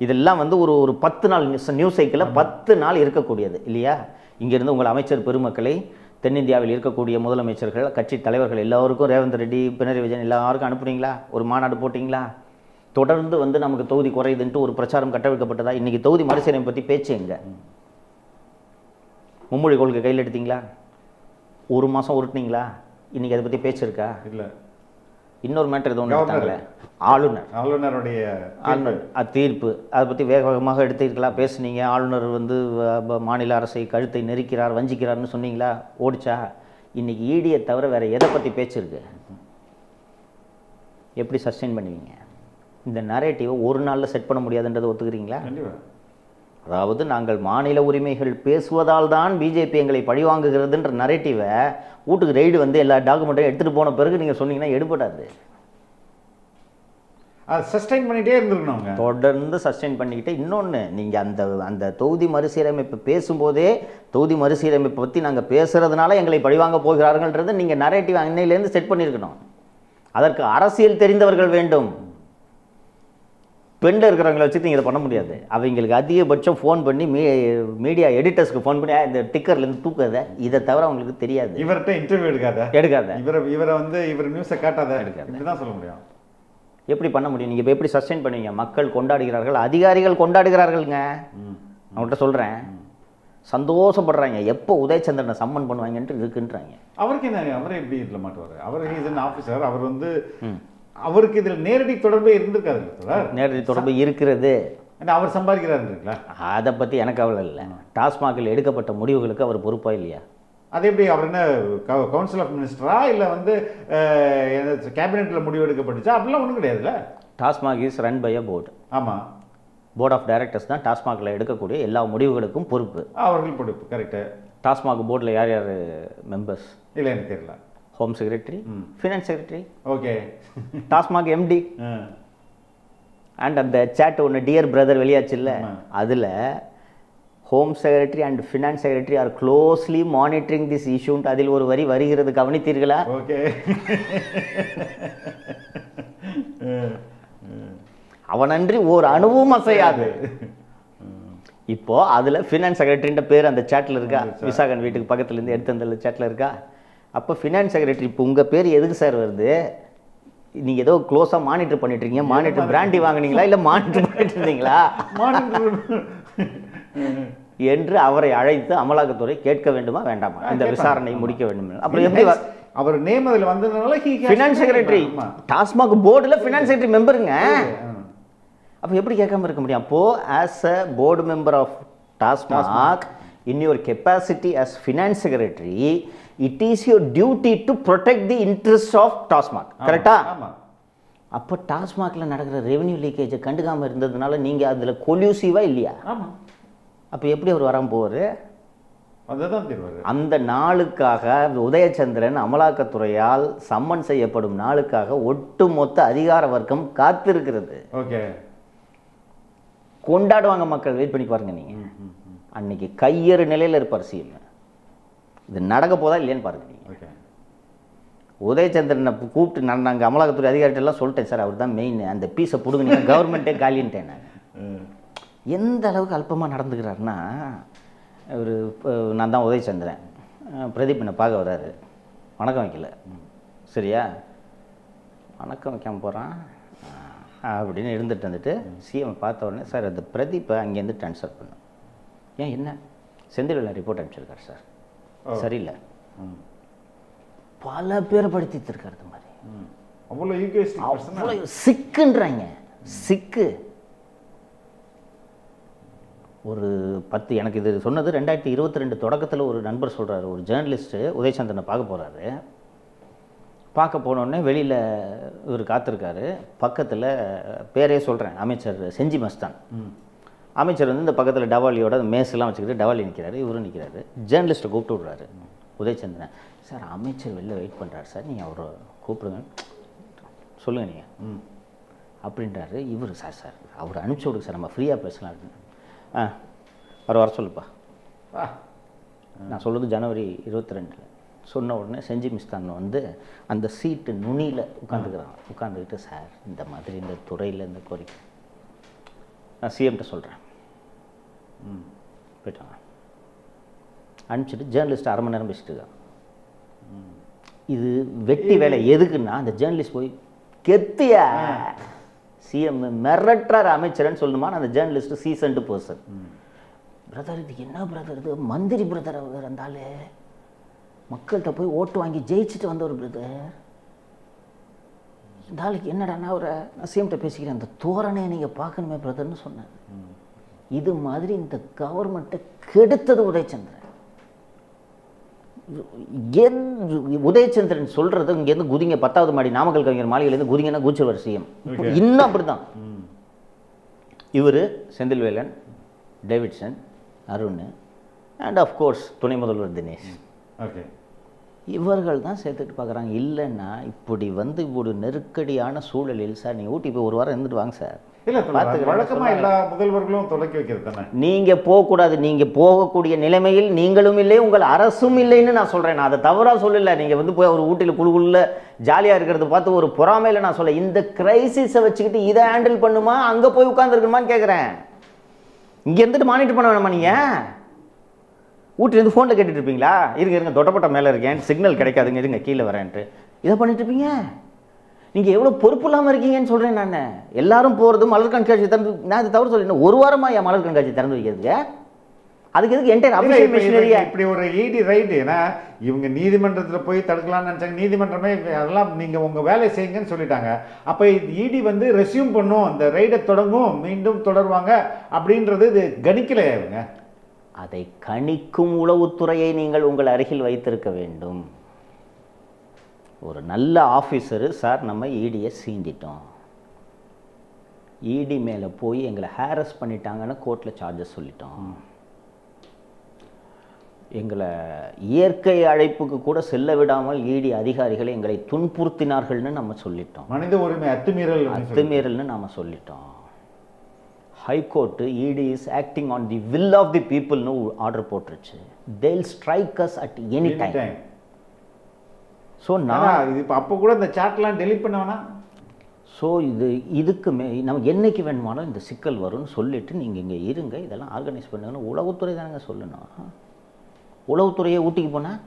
இதெல்லாம் வந்து ஒரு 10 நாள் நியூஸ் சைக்கிளில் 10 நாள் இருக்கக்கூடியது இல்லையா? இங்கேருந்து உங்கள் அமைச்சர் பெருமக்களை, தென்னிந்தியாவில் இருக்கக்கூடிய முதலமைச்சர்கள், கட்சி தலைவர்கள் எல்லோருக்கும், ரேவந்த் ரெட்டி, பினராயி விஜயன் எல்லாருக்கும் அனுப்புனீங்களா? ஒரு மாநாடு போட்டிங்களா? தொடர்ந்து வந்து நமக்கு தொகுதி குறையுதுன்ட்டு ஒரு பிரச்சாரம் கட்டவிழ்க்கப்பட்டதா? இன்றைக்கி தொகுதி மறுசீரமைப்பு பற்றி பேச்சு எங்க? மும்மொழி கொள்கை கையில் எடுத்தீங்களா? ஒரு மாதம் உருட்டுனீங்களா? இன்றைக்கி அதை பற்றி பேச்சு இருக்கா? இல்லை. இன்னொரு மேட்டர் எதுவும் ஒன்று, ஆளுநருடைய தீர்ப்பு, அதை பற்றி வேக வேகமாக எடுத்துக்கலாம், பேசுனீங்க. ஆளுநர் வந்து மாநில அரசை கழுத்தை நெரிக்கிறார், வஞ்சிக்கிறார்னு சொன்னீங்களா? ஓடிச்சா? இன்றைக்கி ஈடியை தவிர வேறு எதை பற்றி பேச்சு இருக்கு? எப்படி சஸ்டெயின் பண்ணுவீங்க? இந்த நரேட்டிவை ஒரு நாளில் செட் பண்ண முடியாதுன்றதை ஒத்துக்கிறீங்களா? அதாவது நாங்கள் மாநில உரிமைகள் பேசுவதால் தான் பிஜேபி எங்களை பழிவாங்குகிறதுன்ற நரேட்டிவை வீட்டுக்கு ரெய்டு வந்து எல்லா டாக்குமெண்ட்டையும் எடுத்துகிட்டு போன பிறகு நீங்கள் சொன்னீங்கன்னா எடுபடாது. சஸ்டெயின் பண்ணிகிட்டே இருந்துருக்கணும், தொடர்ந்து சஸ்டெயின் பண்ணிக்கிட்டே. இன்னொன்று, நீங்கள் அந்த தொகுதி மறுசீரமைப்பு பேசும்போதே தொகுதி மறுசீரமைப்பை பற்றி நாங்கள் பேசுகிறதுனால எங்களை பழிவாங்க போகிறார்கள்ன்றது நீங்கள் நரேட்டிவ் அன்னையிலேருந்து செட் பண்ணியிருக்கணும். அதற்கு அரசியல் தெரிந்தவர்கள் வேண்டும். பெண்ணில் இருக்கிறவங்களை வச்சு நீங்கள் இதை பண்ண முடியாது. அவங்களுக்கு அதிகபட்சம் ஃபோன் பண்ணி மீடியா எடிட்டர்ஸ்க்கு ஃபோன் பண்ணி இந்த டிக்கர்லேருந்து தூக்காத, இதை தவிர அவங்களுக்கு தெரியாது. இவர்கிட்ட இன்டர்வியூ எடுக்காத, இவரை வந்து இவர் நியூஸை காட்டாத, இப்படிதான் சொல்ல முடியும். எப்படி பண்ண முடியும்? நீங்கள் இப்போ எப்படி சஸ்டெயின் பண்ணுவீங்க? மக்கள் கொண்டாடுகிறார்கள், அதிகாரிகள் கொண்டாடுகிறார்கள்ங்க. அவங்கள்ட்ட சொல்கிறேன், சந்தோஷப்படுறாங்க. எப்போ உதயச்சந்திரனை சம்மன் பண்ணுவாங்கன்ட்டு இருக்குன்றாங்க. அவருக்கு என்ன, அவரே எப்படி இதில் மாட்டுவார்? அவர் இஸ் அன் ஆஃபீஸர். அவர் வந்து அவருக்கு இதில் நேரடி தொடர்பே இருந்திருக்காது. நேரடி தொடர்பு இருக்கிறது. அவர் சம்பாதிக்கிறாருங்களா? அதை பற்றி எனக்கு அவ்வளோ இல்லை. டாஸ்மாகில் எடுக்கப்பட்ட முடிவுகளுக்கு அவர் பொறுப்பா இல்லையா? அது எப்படி? அவர் என்ன கவுன்சில் ஆஃப் மினிஸ்டரா இல்லை வந்து கேபினெட்டில் முடிவு எடுக்கப்பட்டுச்சா? அப்படிலாம் ஒன்றும் கிடையாதுல்ல. TASMAC is run by a board. ஆமாம், போர்ட் ஆஃப் டைரக்டர்ஸ் தான் டாஸ்மாகில் எடுக்கக்கூடிய எல்லா முடிவுகளுக்கும் பொறுப்பு. அவர்கள் பொறுப்பு. கரெக்டு. டாஸ்மாக் போர்டில் யார் யார் மெம்பர்ஸ்? இல்லை, எனக்கு தெரியல. Home secretary, finance secretary, okay, TASMAC MD. And அந்த சேட் ஒன்று டியர் பிரதர் வெளியாச்சு இல்லை, அதில் home secretary and finance secretary are closely monitoring this இஷ்யூன்ட்டு அதில் ஒரு வரி வருகிறது, கவனித்தீர்களா? ஓகே. அவனன்றி ஒரு அணுவும் அசையாது. இப்போ அதில் ஃபினான்ஸ் செக்ரட்டரின்ற பேர் அந்த சேட்டில் இருக்கா? விசாகன் வீட்டுக்கு பக்கத்துலேருந்து எடுத்து அந்த சேட்டில் இருக்கா? அப்போ ஃபினான்ஸ் செக்ரட்டரி இப்போ உங்கள் பேர் எதுக்கு சார் வருது? நீங்கள் ஏதோ க்ளோஸாக மானிட்டர் பண்ணிட்டு இருக்கீங்க. மானிட்டர் பிராண்டி வாங்கினீங்களா இல்லை மானிட்டர் பண்ணிட்டு இருந்தீங்களா என்று அவரை அழைத்து அமலாக்கத்துறை கேட்க வேண்டுமா வேண்டாமா? இந்த விசாரணை முடிக்க வேண்டும். அப்புறம் எப்படி அவர் நேம் அதில் வந்ததுனால ஃபினான்ஸ் செக்ரட்டரி டாஸ்மாக் போர்டில் ஃபினான்ஸ் செக்ரட்டரி மெம்பருங்க. அப்போ எப்படி கேட்காம இருக்க முடியும்? அப்போது as a board member of TASMAC in your capacity as finance secretary, it is your duty to protect the interests of TASMAC. கரெக்டா? அப்போ டாஸ்மாகில் நடக்கிற ரெவென்யூ லீக்கேஜை கண்டுக்காமல் இருந்ததுனால நீங்கள் அதில் கொல்யூசிவாக இல்லையா? ஆமாம். அப்போ எப்படி அவர் வராமல் போவார்? அதுதான் தெரியாது. அந்த நாளுக்காக உதயச்சந்திரன் அமலாக்கத்துறையால் சம்மன் செய்யப்படும் நாளுக்காக ஒட்டுமொத்த அதிகார வர்க்கம் காத்திருக்கிறது. ஓகே, கொண்டாடுவாங்க மக்கள். வெயிட் பண்ணி பாருங்க. நீங்கள் அன்னைக்கு கையறு நிலையில் இருப்பார் சிஎம். இது நடக்க போதா இல்லையான்னு பாருங்க. நீங்கள் உதயச்சந்திரனை கூப்பிட்டு நாங்கள் அமலாக்கத்துறை அதிகாரிகிட்டெல்லாம் சொல்லிட்டேன் சார், அவர் தான் மெயின், அந்த பீஸை பிடுங்க, கவர்மெண்ட்டே காலின்ட்டேன் நான். எந்த அளவுக்கு அல்பமாக நடந்துக்கிறாருன்னா, ஒரு நான் தான் உதயச்சந்திரன், பிரதீப் என்னை பார்க்க வர்றாரு, வணக்கம் வைக்கல, சரியா, வணக்கம் வைக்காமல் போகிறான் அப்படின்னு இருந்துட்டு வந்துட்டு சிஎம் பார்த்த உடனே, சார் அந்த பிரதீப்பை அங்கேருந்து ட்ரான்ஸ்ஃபர் பண்ணு. ஏன் என்ன? செந்தில் ரிப்போர்ட் அனுப்பிச்சிருக்காரு சார், சரியில்லை. பல பேரை படுத்திருக்காரு. இந்த மாதிரி அவ்வளோ சிக்குன்றாங்க. சிக்கு ஒரு 10 எனக்கு இது சொன்னது 2022 தொடக்கத்தில் ஒரு நண்பர் சொல்கிறாரு, ஒரு ஜேர்னலிஸ்ட்டு உதயச்சந்திரனை பார்க்க போகிறாரு. பார்க்க போனோடனே வெளியில் இவர் காத்திருக்காரு. பக்கத்தில் பேரே சொல்கிறேன், அமைச்சர் செஞ்சி மஸ்தான். அமைச்சர் வந்து இந்த பக்கத்தில் டவாலியோட மேஸெல்லாம் வச்சுக்கிட்டு டவாலி நிற்கிறாரு, இவரும் நிற்கிறாரு. ஜேர்னலிஸ்ட்டை கூப்பிட்டு விட்றாரு உதயச்சந்திரன். சார் அமைச்சர் வெளில வெயிட் பண்ணுறாரு சார், நீங்கள் அவரை கூப்பிடுங்க, சொல்லுங்கள் நீங்கள் அப்படின்றாரு. இவர் சார் அவர் அனுப்பிச்சி விடுங்க சார், நம்ம ஃப்ரீயாக பேசலாம் அப்படின்னு. அவர் வர சொல்லுப்பா. நான் சொல்கிறது ஜனவரி 22. சொன்ன உடனே செஞ்சி மிஸ்தான் வந்து அந்த சீட்டு நுனியில் உட்காந்துக்கிட்டு, சார் இந்த மாதிரி இந்த துறையில் இந்த கோரிக்கை நான் சிஎம்கிட்ட சொல்கிறேன், போயிட்டாங்க. அனுப்பிச்சிட்டு ஜேர்னலிஸ்ட் 1/2 மணி நேரம் பேசிட்டு இருக்காங்க. இது வெட்டி வேலை. எதுக்குன்னா அந்த ஜேர்னலிஸ்ட் போய் கெத்தியா சிஎம் மிரட்டுறாரு அமைச்சரன்னு சொல்லணுமா? அந்த ஜேர்னலிஸ்ட் சீசன்டு பர்சன். பிரதர் இது என்ன பிரதர், இது மந்திரி பிரதர் அவர், இருந்தாலே மக்கள்கிட்ட போய் ஓட்டு வாங்கி ஜெயிச்சுட்டு வந்த ஒரு பிரதர், இந்த ஆளுக்கு என்னடானா அவரை நான் சிஎம்கிட்ட பேசிக்கிறேன், அந்த தோரணையை நீங்கள் பார்க்கணுமே பிரதர்னு சொன்னேன். இது மாதிரி இந்த கவர்மெண்ட்டை கெடுத்தது உதயச்சந்திரன். உதயச்சந்திரன் சொல்றது இங்கேருந்து குதிங்க 10வது மாடி நாமக்கல் கவிஞர் மாளிகையிலேருந்து குதிங்கன்னா கூச்சவர் சிஎம். இன்னும் அப்படிதான். இவர் Senthilvelan, Davidson, Arun and of course துணை முதல்வர் தினேஷ், இவர்கள் தான் சேர்த்துட்டு பார்க்குறாங்க. இல்லைன்னா இப்படி வந்து ஒரு நெருக்கடியான சூழலில் சார் நீங்கள் ஊட்டி போய் 1 வாரம் இருந்துட்டு வாங்க சார். வழக்கமாக எல்லா முதல்வர்களும் தொடக்கி வைக்கிறது தானே. நீங்கள் போகக்கூடாது. நீங்கள் போகக்கூடிய நிலைமையில் நீங்களும் இல்லை, உங்கள் அரசும் இல்லைன்னு நான் சொல்கிறேன். நான் அதை தவறாக சொல்லலை. நீங்கள் வந்து போய் ஒரு ஊட்டியில் குழுக்குள்ள ஜாலியாக இருக்கிறத பார்த்து ஒரு பொறாமையில் நான் சொல்ல, இந்த கிரைசிஸை வச்சுக்கிட்டு இதை ஹேண்டில் பண்ணுமா, அங்கே போய் உட்காந்துருக்குமான்னு கேட்குறேன். இங்கே இருந்துட்டு மானிட்டர் பண்ண வேணாமா? நீங்கள் ஊட்டிலேருந்து ஃபோனில் கேட்டுட்டு இருப்பீங்களா? இருங்க தொட்டப்பட்ட மேலே இருக்கேன், சிக்னல் கிடைக்காதுங்க, இருங்க கீழே வரேன்ட்டு இதை பண்ணிட்டு இருப்பீங்க. நீங்கள் எவ்வளோ பொறுப்பு இல்லாமல் இருக்கீங்கன்னு சொல்கிறேன் நான். எல்லாரும் போகிறது மலர் கண்காட்சி திறந்து, நான் அதை தவிர சொல்லிட்டேன், 1 வாரமாக என் மலர் கண்காட்சி திறந்து வைக்கிறதுக்கு அதுக்கு எதுக்கு என்டையர் அபிஷேக் மிஷினரியா இப்படி ஒரு இடி ரைடு? ஏன்னா இவங்க நீதிமன்றத்தில் போய் தடுக்கலாம்னு நினச்சாங்க. நீதிமன்றமே அதெல்லாம் நீங்கள் உங்கள் வேலை செய்யுங்கன்னு சொல்லிட்டாங்க. அப்போ இடி வந்து ரெஸ்யூம் பண்ணும், அந்த ரைடை தொடங்கும், மீண்டும் தொடருவாங்க அப்படின்றது இது கணிக்கலையா இவங்க? அதை கணிக்கும் உளவுத்துறையை நீங்கள் உங்கள் அருகில் வைத்திருக்க வேண்டும். ஒரு நல்ல ஆஃபீஸரு, சார் நம்ம இடியை சீண்டிட்டோம், இடி மேலே போய் எங்களை ஹாரஸ் பண்ணிட்டாங்கன்னு கோர்ட்டில் சார்ஜஸ் சொல்லிட்டோம். எங்களை இயற்கை அழைப்புக்கு கூட செல்ல விடாமல் இடி அதிகாரிகளை எங்களை துன்புறுத்தினார்கள்னு நம்ம சொல்லிட்டோம். மனித உரிமை அத்துமீறல்னு நாம் சொல்லிட்டோம். High court ED is acting on the will of the பீப்புள்னு ஆர்டர் போட்டுருச்சு. they'll strike us at any time. So நான் இது இப்போ அப்போ கூட இந்த சாட்லாம் டெலிட் பண்ண வேணாம். ஸோ இதுக்கு நம்ம என்னைக்கு வேணுமானாலும் இந்த சிக்கல் வரும்னு சொல்லிவிட்டு நீங்கள் இங்கே இருங்க, இதெல்லாம் ஆர்கனைஸ் பண்ணுங்கன்னு உளவுத்துறை தானங்க சொல்லணும். உளவுத்துறையை ஊட்டிக்கு போனால்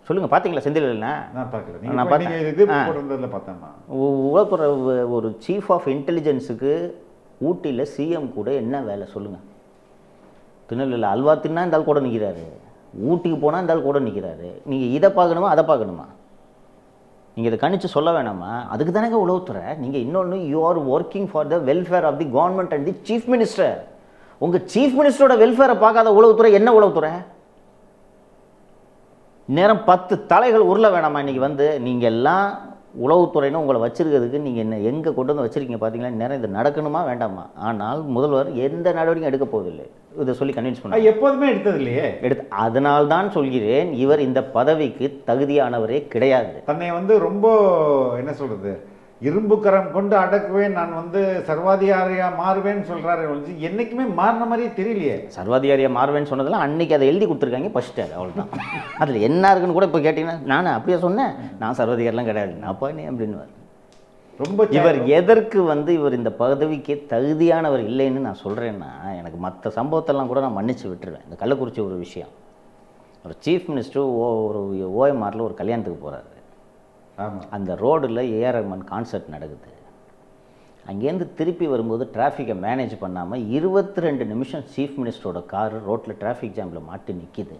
சொல்லுங்கள், பார்த்தீங்களா செந்தில்? நான் பார்த்தேன். உளவுத்துறை ஒரு சீஃப் ஆஃப் இன்டெலிஜென்ஸுக்கு ஊட்டியில் சிஎம் கூட என்ன வேலை சொல்லுங்கள்? திருநெல்வேலியில் அல்வா தின்னா இந்த ஆள் கூட நிற்கிறாரு, ஊட்டிக்கு போனால் இந்த ஆள் கூட நிற்கிறாரு. நீங்கள் இதை பார்க்கணுமா அதை பார்க்கணுமா? நீங்கள் இதை கணிச்சு சொல்ல வேணாமா? அதுக்கு தானேங்க உளவுத்துறை. நீங்கள் இன்னொன்று, you are working for the welfare of the government and the chief minister. உங்கள் சீஃப் மினிஸ்டரோட வெல்ஃபேரை பார்க்காத உளவுத்துறை என்ன உளவுத்துறை? நேரம் 10 தலைகள் உருள வேணாமா? இன்றைக்கி வந்து நீங்கள் எல்லாம் உளவுத்துறைன்னு உங்களை வச்சிருக்கிறதுக்கு நீங்கள் என்ன எங்கே கொண்டு வந்து வச்சுருக்கீங்க பார்த்தீங்களா? நேரம் இது நடக்கணுமா வேண்டாமா? ஆனால் முதல்வர் எந்த நடவடிக்கையும் எடுக்க போவதில்லை. இதை சொல்லி கன்வின்ஸ் பண்ண எப்போதுமே எடுத்தது இல்லையே. அதனால்தான் சொல்கிறேன், இவர் இந்த பதவிக்கு தகுதியானவரே கிடையாது. தன்னை வந்து ரொம்ப என்ன சொல்கிறது, இரும்பு கரம் கொண்டு அடக்குவேன், நான் வந்து சர்வாதிகாரியாக மாறுவேன்னு சொல்கிறாரு. என்றைக்குமே மாறின மாதிரியே தெரியலையே. சர்வாதிகாரியாக மாறுவேன்னு சொன்னதெல்லாம் அன்றைக்கி அதை எழுதி கொடுத்துருக்காங்க, ஃபஸ்ட்டு அவ்வளோதான். அதில் என்ன இருக்குன்னு கூட இப்போ கேட்டிங்கன்னா, நான் அப்படியே சொன்னேன், நான் சர்வாதிகாரிலாம் கிடையாது, அப்பா நீ அப்படின்னு. ரொம்ப இவர் எதற்கு வந்து இவர் இந்த பதவிக்கு தகுதியானவர் இல்லைன்னு நான் சொல்கிறேன்னா, எனக்கு மற்ற சம்பவத்தெல்லாம் கூட நான் மன்னிச்சு விட்டுருவேன். இந்த கள்ளக்குறிச்சி ஒரு விஷயம், ஒரு சீஃப் மினிஸ்டர் ஒரு ஓஎம்ஆரில் ஒரு கல்யாணத்துக்கு போகிறாரு. ஆமாம், அந்த ரோடில் ஏஆர் ரஹ்மான் கான்சர்ட் நடக்குது. அங்கேருந்து திருப்பி வரும்போது டிராஃபிக்கை மேனேஜ் பண்ணாமல் 22 நிமிஷம் சீஃப் மினிஸ்டரோட கார் ரோட்டில் டிராஃபிக் ஜாமில் மாட்டி நிற்கிது.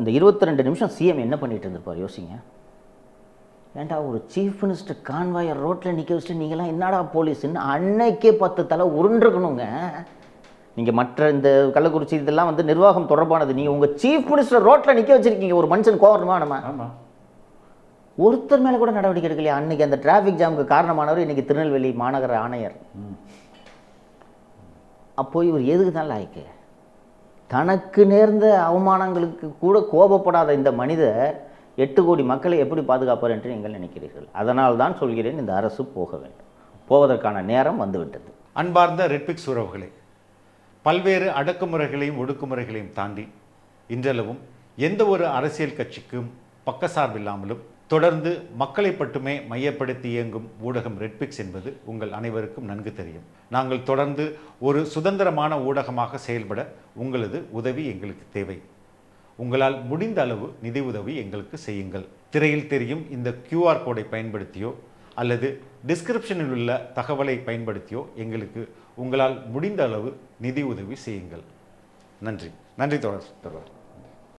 அந்த 22 நிமிஷம் சிஎம் என்ன பண்ணிட்டு இருந்திருப்பார் யோசிங்க. ஏன்டா ஒரு சீஃப் மினிஸ்டர் கான்வாயை ரோட்டில் நிற்க வச்சுட்டு நீங்களாம் என்னடா போலீஸ்ன்னு அன்னைக்கே 10 தலை உருண்டுருக்கணுங்க. நீங்கள் மற்ற இந்த கள்ளக்குறிச்சி இதெல்லாம் வந்து நிர்வாகம் தொடர்பானது. நீங்கள் உங்கள் சீஃப் மினிஸ்டர் ரோட்டில் நிற்க வச்சுருக்கீங்க, ஒரு மனுஷன் கோவணுமா? நம்ம ஒருத்தர் மேலே கூட நடவடிக்கை எடுக்கலையா? அன்றைக்கி அந்த டிராஃபிக் ஜாமுக்கு காரணமானவர் இன்றைக்கி திருநெல்வேலி மாநகர ஆணையர். அப்போ இவர் எதுக்கு தான் லாய்க்கு? தனக்கு நேர்ந்த அவமானங்களுக்கு கூட கோபப்படாத இந்த மனிதர் 8 கோடி மக்களை எப்படி பாதுகாப்பார் என்று நீங்கள் நினைக்கிறீர்கள்? அதனால் தான் சொல்கிறேன், இந்த அரசு போக வேண்டும், போவதற்கான நேரம் வந்துவிட்டது. அன்பார்ந்த ரெட்பிக்ஸ் உறவுகளே, பல்வேறு அடக்குமுறைகளையும் ஒடுக்குமுறைகளையும் தாண்டி இன்றளவும் எந்த ஒரு அரசியல் கட்சிக்கும் பக்கசார்பில்லாமலும் தொடர்ந்து மக்களை மட்டுமே மையப்படுத்தி இயங்கும் ஊடகம் ரெட்பிக்ஸ் என்பது உங்கள் அனைவருக்கும் நன்கு தெரியும். நாங்கள் தொடர்ந்து ஒரு சுதந்திரமான ஊடகமாக செயல்பட உங்களது உதவி எங்களுக்கு தேவை. உங்களால் முடிந்த அளவு நிதி உதவி எங்களுக்கு செய்யுங்கள். திரையில் தெரியும் இந்த QR கோடை பயன்படுத்தியோ அல்லது டிஸ்கிரிப்ஷனில் உள்ள தகவலை பயன்படுத்தியோ எங்களுக்கு உங்களால் முடிந்த அளவு நிதி உதவி செய்யுங்கள். நன்றி. நன்றி தொடர்.